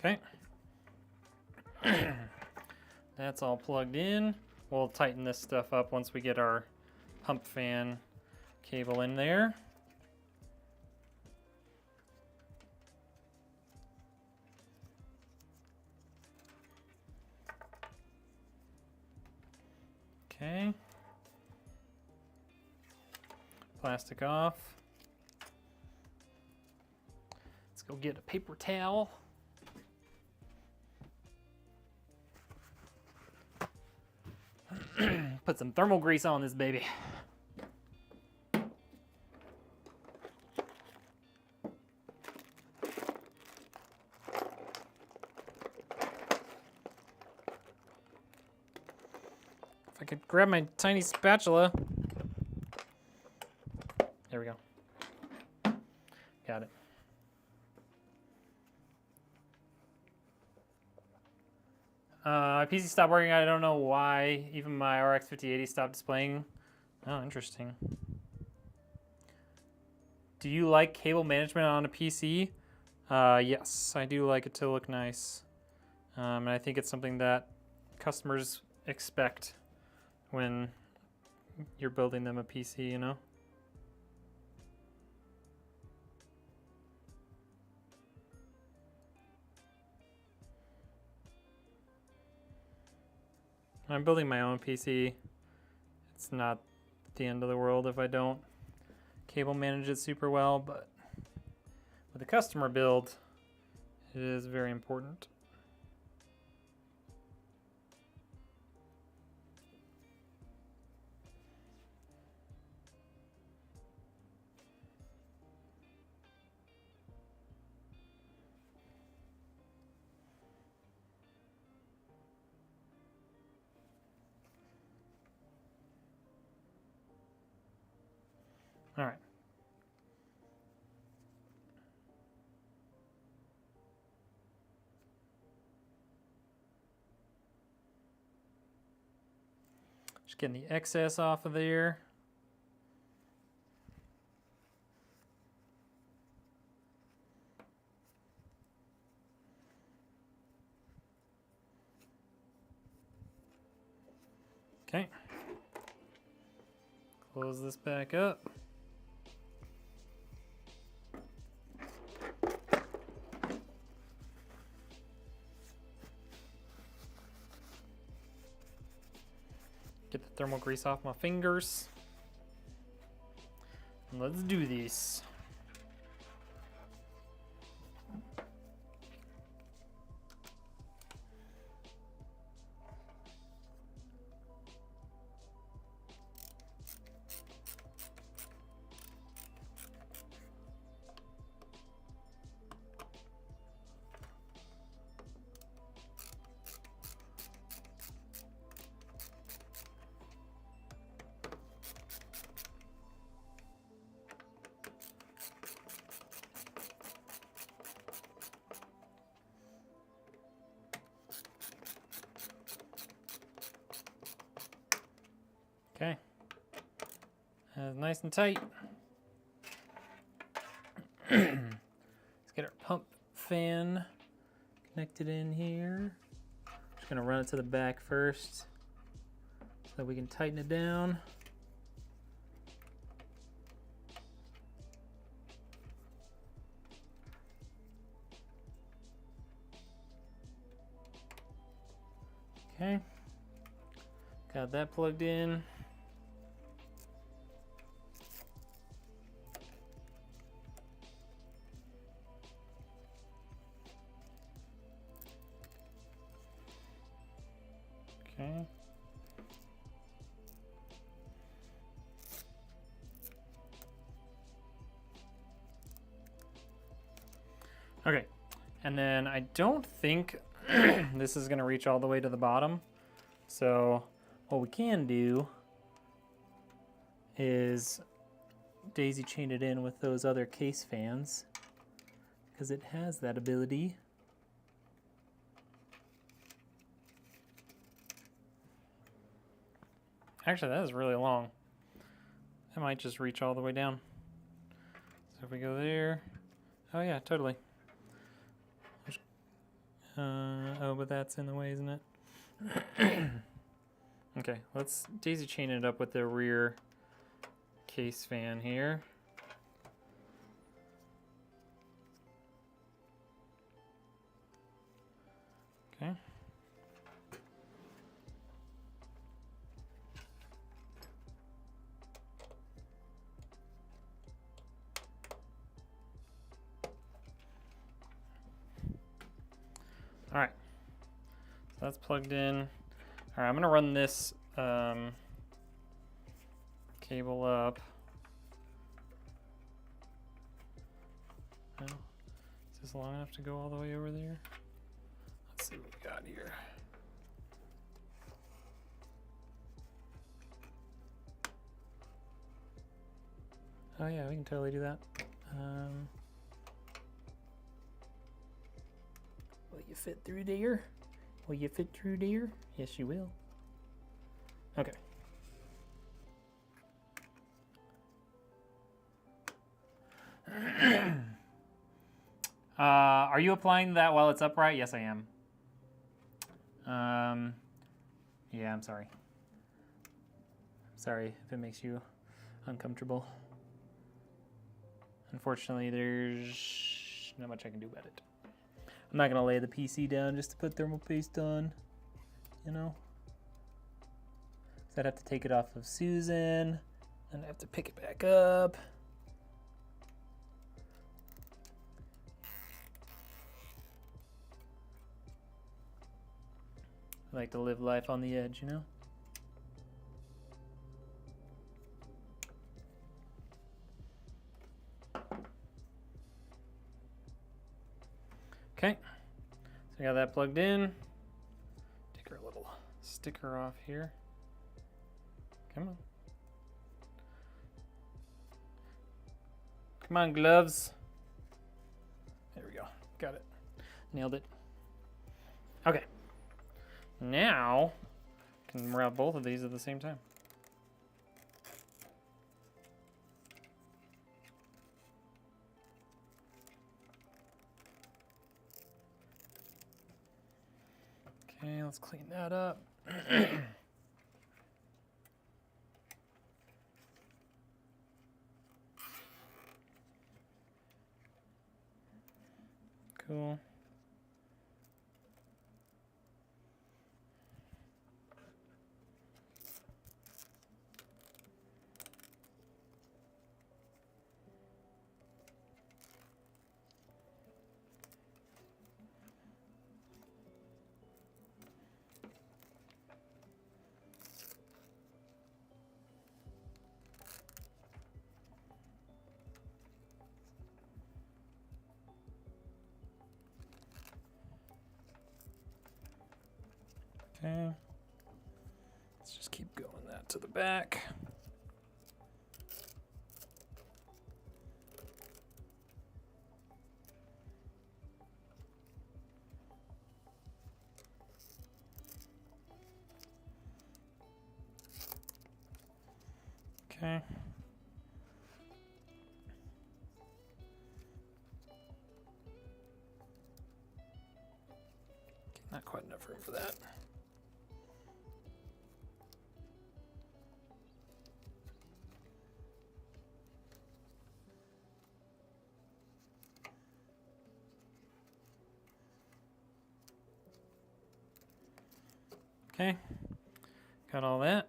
Okay. That's all plugged in. We'll tighten this stuff up once we get our pump fan cable in there. Okay. Plastic off. Let's go get a paper towel. Put some thermal grease on this baby. If I could grab my tiny spatula. There we go. Got it. My PC stopped working. I don't know why. Even my RX 5080 stopped displaying. Oh, interesting. Do you like cable management on a PC? Yes, I do like it to look nice. And I think it's something that customers expect when you're building them a PC, you know? I'm building my own PC. It's not the end of the world if I don't cable manage it super well, but with a customer build, it is very important. All right. Just getting the excess off of there. Okay. Close this back up. Get the thermal grease off my fingers. And let's do this. Okay, that's nice and tight. Let's get our pump fan connected in here. Just gonna run it to the back first so that we can tighten it down. Okay, got that plugged in. Okay. Okay, and then I don't think this is gonna reach all the way to the bottom. So what we can do is daisy chain it in with those other case fans because it has that ability. Actually, that is really long. That might just reach all the way down. So if we go there, oh yeah, totally. Oh, but that's in the way, isn't it? Okay, let's daisy chain it up with the rear case fan here. Okay. All right, so that's plugged in. All right, I'm gonna run this cable up. Oh, is this long enough to go all the way over there? Let's see what we got here. Oh yeah, we can totally do that. Will you fit through there? Will you fit through there? Yes, you will. Okay. Are you applying that while it's upright? Yes, I am. Yeah, I'm sorry. Sorry if it makes you uncomfortable. Unfortunately, there's not much I can do about it. I'm not gonna lay the PC down just to put thermal paste on, you know? So I'd have to take it off of Susan, and I have to pick it back up. I like to live life on the edge, you know? Okay, so we got that plugged in. Take our little sticker off here. Come on. Come on, gloves. There we go, got it. Nailed it. Okay, now I can route both of these at the same time. Okay, let's clean that up. Cool. Okay, let's just keep going that to the back. Okay. Not quite enough room for that. Okay, got all that.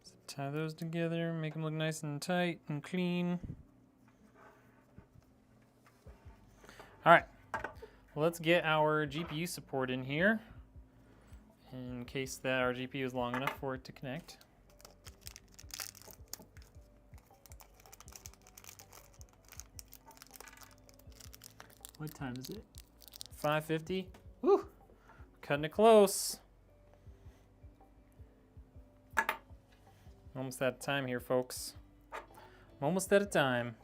So tie those together, make them look nice and tight and clean. All right, well, let's get our GPU support in here in case that our GPU is long enough for it to connect. What time is it? 5:50. Woo! Cutting it close. Almost out of time here, folks. Almost out of time.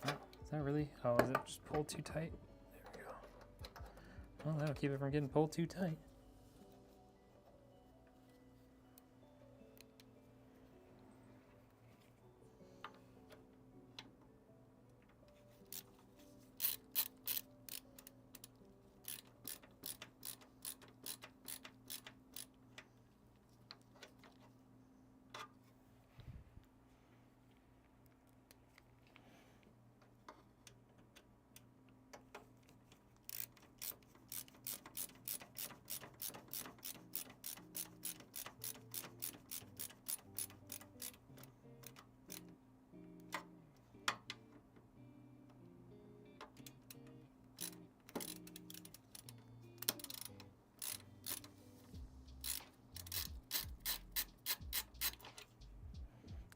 Oh, is that really? Oh, is it just pulled too tight? There we go. Well, that'll keep it from getting pulled too tight.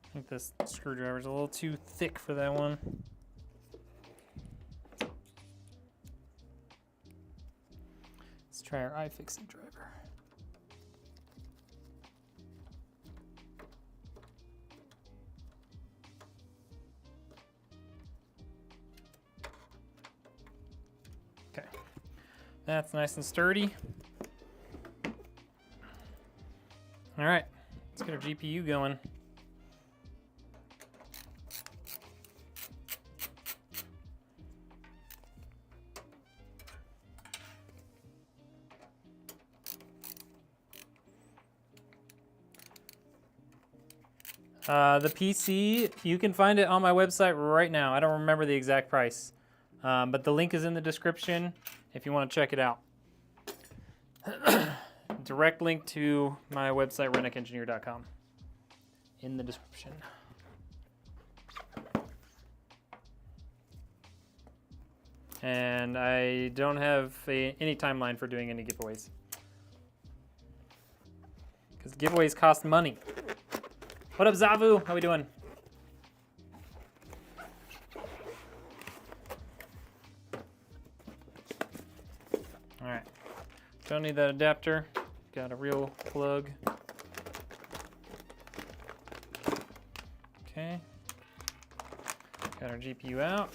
I think this screwdriver's a little too thick for that one. Let's try our iFixit driver. Okay, that's nice and sturdy. All right, let's get our GPU going. The PC, you can find it on my website right now. I don't remember the exact price, but the link is in the description if you want to check it out. Direct link to my website, redneckengineer.com, in the description. And I don't have any timeline for doing any giveaways, because giveaways cost money. What up, Zavu? How we doing? All right. Don't need that adapter. Got a real plug. Okay. Got our GPU out.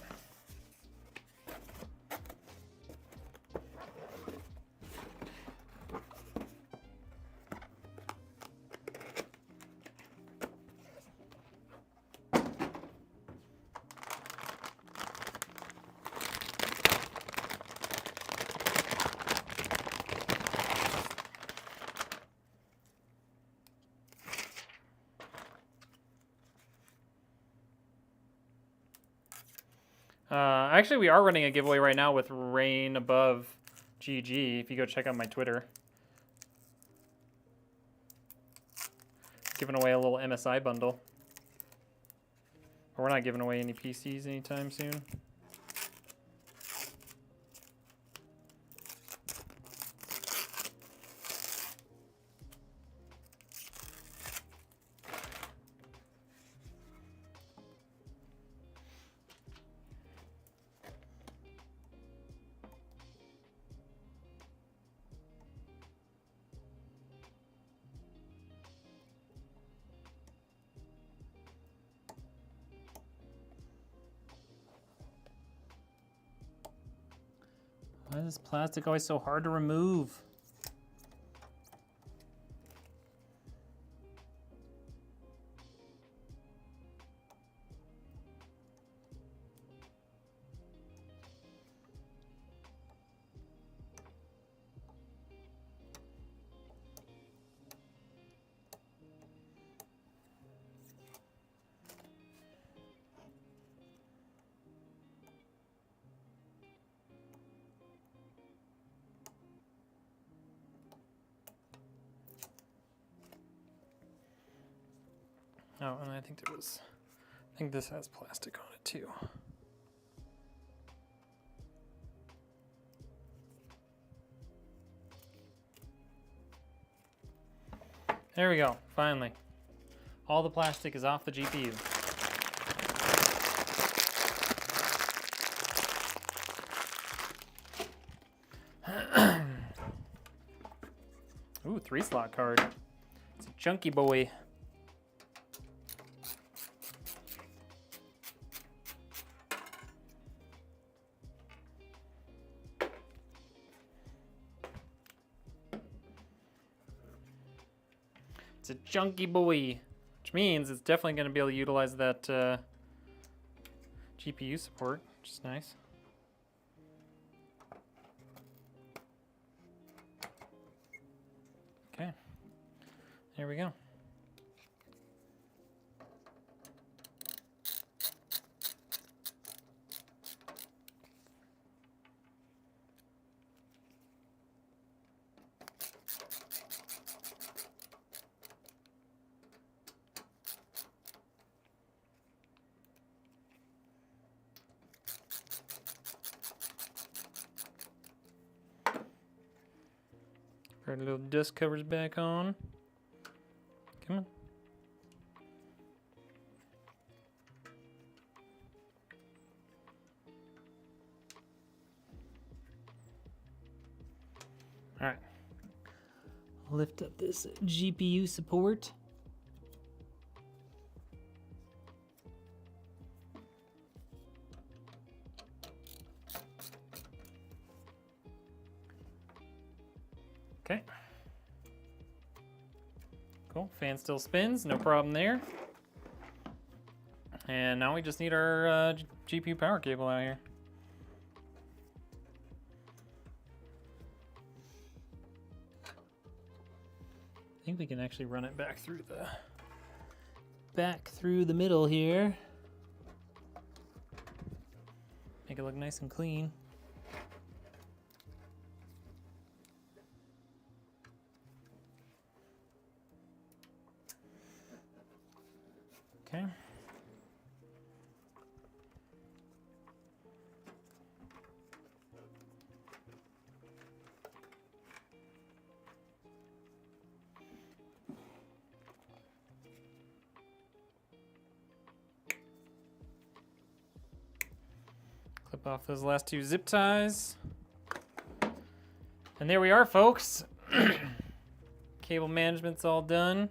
Actually, we are running a giveaway right now with Rain Above GG. If you go check out my Twitter, giving away a little MSI bundle. But we're not giving away any PCs anytime soon. Why is this plastic always so hard to remove? Oh, and I think this has plastic on it too. There we go, finally. All the plastic is off the GPU. Ooh, 3-slot card. It's a chunky boy. It's a chunky boy, which means it's definitely going to be able to utilize that GPU support, which is nice. Okay, there we go. Put a little dust covers back on. Come on. All right. Lift up this GPU support. Okay. Cool. Fan still spins. No problem there. And now we just need our GPU power cable out here. I think we can actually run it back through the middle here. Make it look nice and clean. Okay. Clip off those last two zip ties. And there we are, folks. Cable management's all done.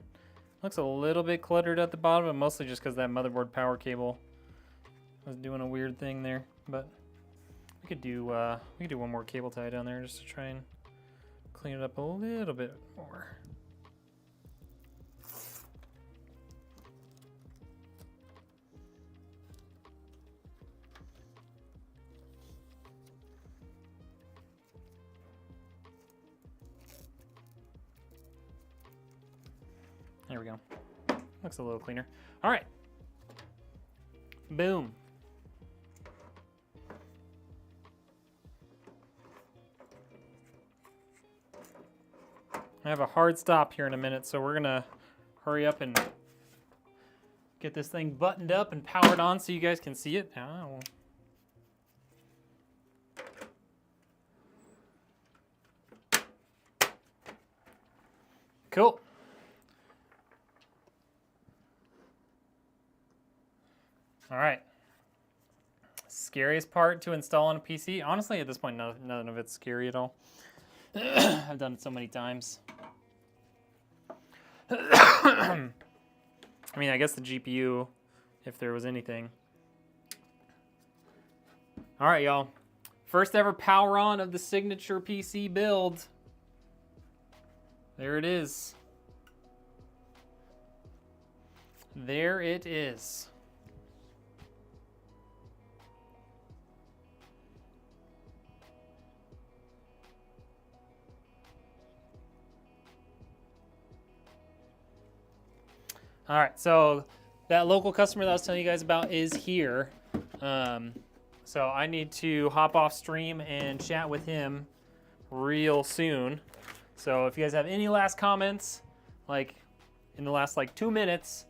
Looks a little bit cluttered at the bottom, but mostly just because that motherboard power cable was doing a weird thing there. But we could do one more cable tie down there just to try and clean it up a little bit more. There we go. Looks a little cleaner. All right. Boom. I have a hard stop here in a minute, so we're gonna hurry up and get this thing buttoned up and powered on so you guys can see it. Oh. Cool. All right. Scariest part to install on a PC? Honestly, at this point, none of it's scary at all. I've done it so many times. I mean, I guess the GPU, if there was anything. All right, y'all. First ever power on of the signature PC build. There it is. There it is. All right, so that local customer that I was telling you guys about is here. So I need to hop off stream and chat with him real soon. So if you guys have any last comments, like in the last 2 minutes,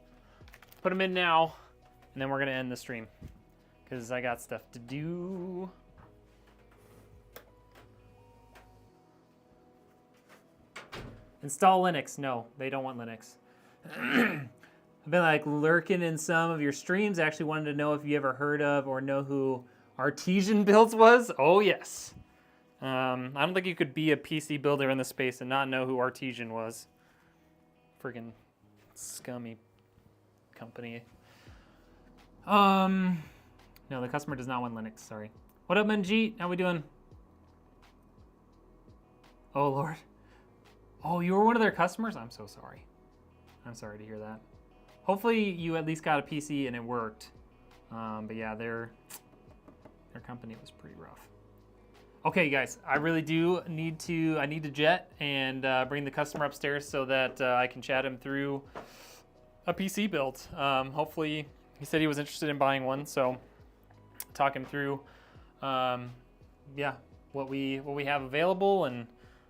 put them in now, and then we're gonna end the stream because I got stuff to do. Install Linux. No, they don't want Linux. I've been lurking in some of your streams. I actually wanted to know if you ever heard of or know who Artesian Builds was. Oh yes. I don't think you could be a PC builder in the space and not know who Artesian was. Friggin' scummy company. No, the customer does not want Linux, sorry. What up, Manjeet? How we doing? Oh, Lord. Oh, you were one of their customers? I'm so sorry. I'm sorry to hear that. Hopefully you at least got a PC and it worked. But yeah, their company was pretty rough. Okay, guys, I really do need to jet and bring the customer upstairs so that I can chat him through a PC build. Hopefully, he said he was interested in buying one, so talk him through, yeah, what we have available and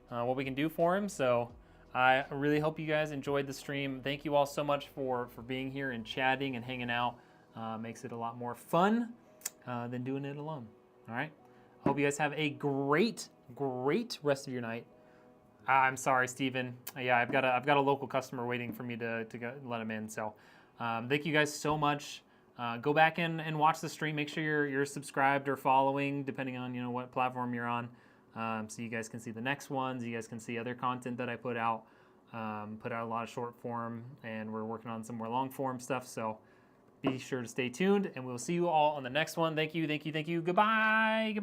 what we can do for him. So I really hope you guys enjoyed the stream. Thank you all so much for being here and chatting and hanging out. Makes it a lot more fun than doing it alone. All right. Hope you guys have a great rest of your night. I'm sorry, Steven. Yeah, I've got a local customer waiting for me to go, let him in. So thank you guys so much. Go back and watch the stream. Make sure you're subscribed or following, depending on what platform you're on, so you guys can see the next ones. You guys can see other content that I put out. Put out a lot of short form, and we're working on some more long form stuff. So be sure to stay tuned, and we'll see you all on the next one. Thank you. Goodbye.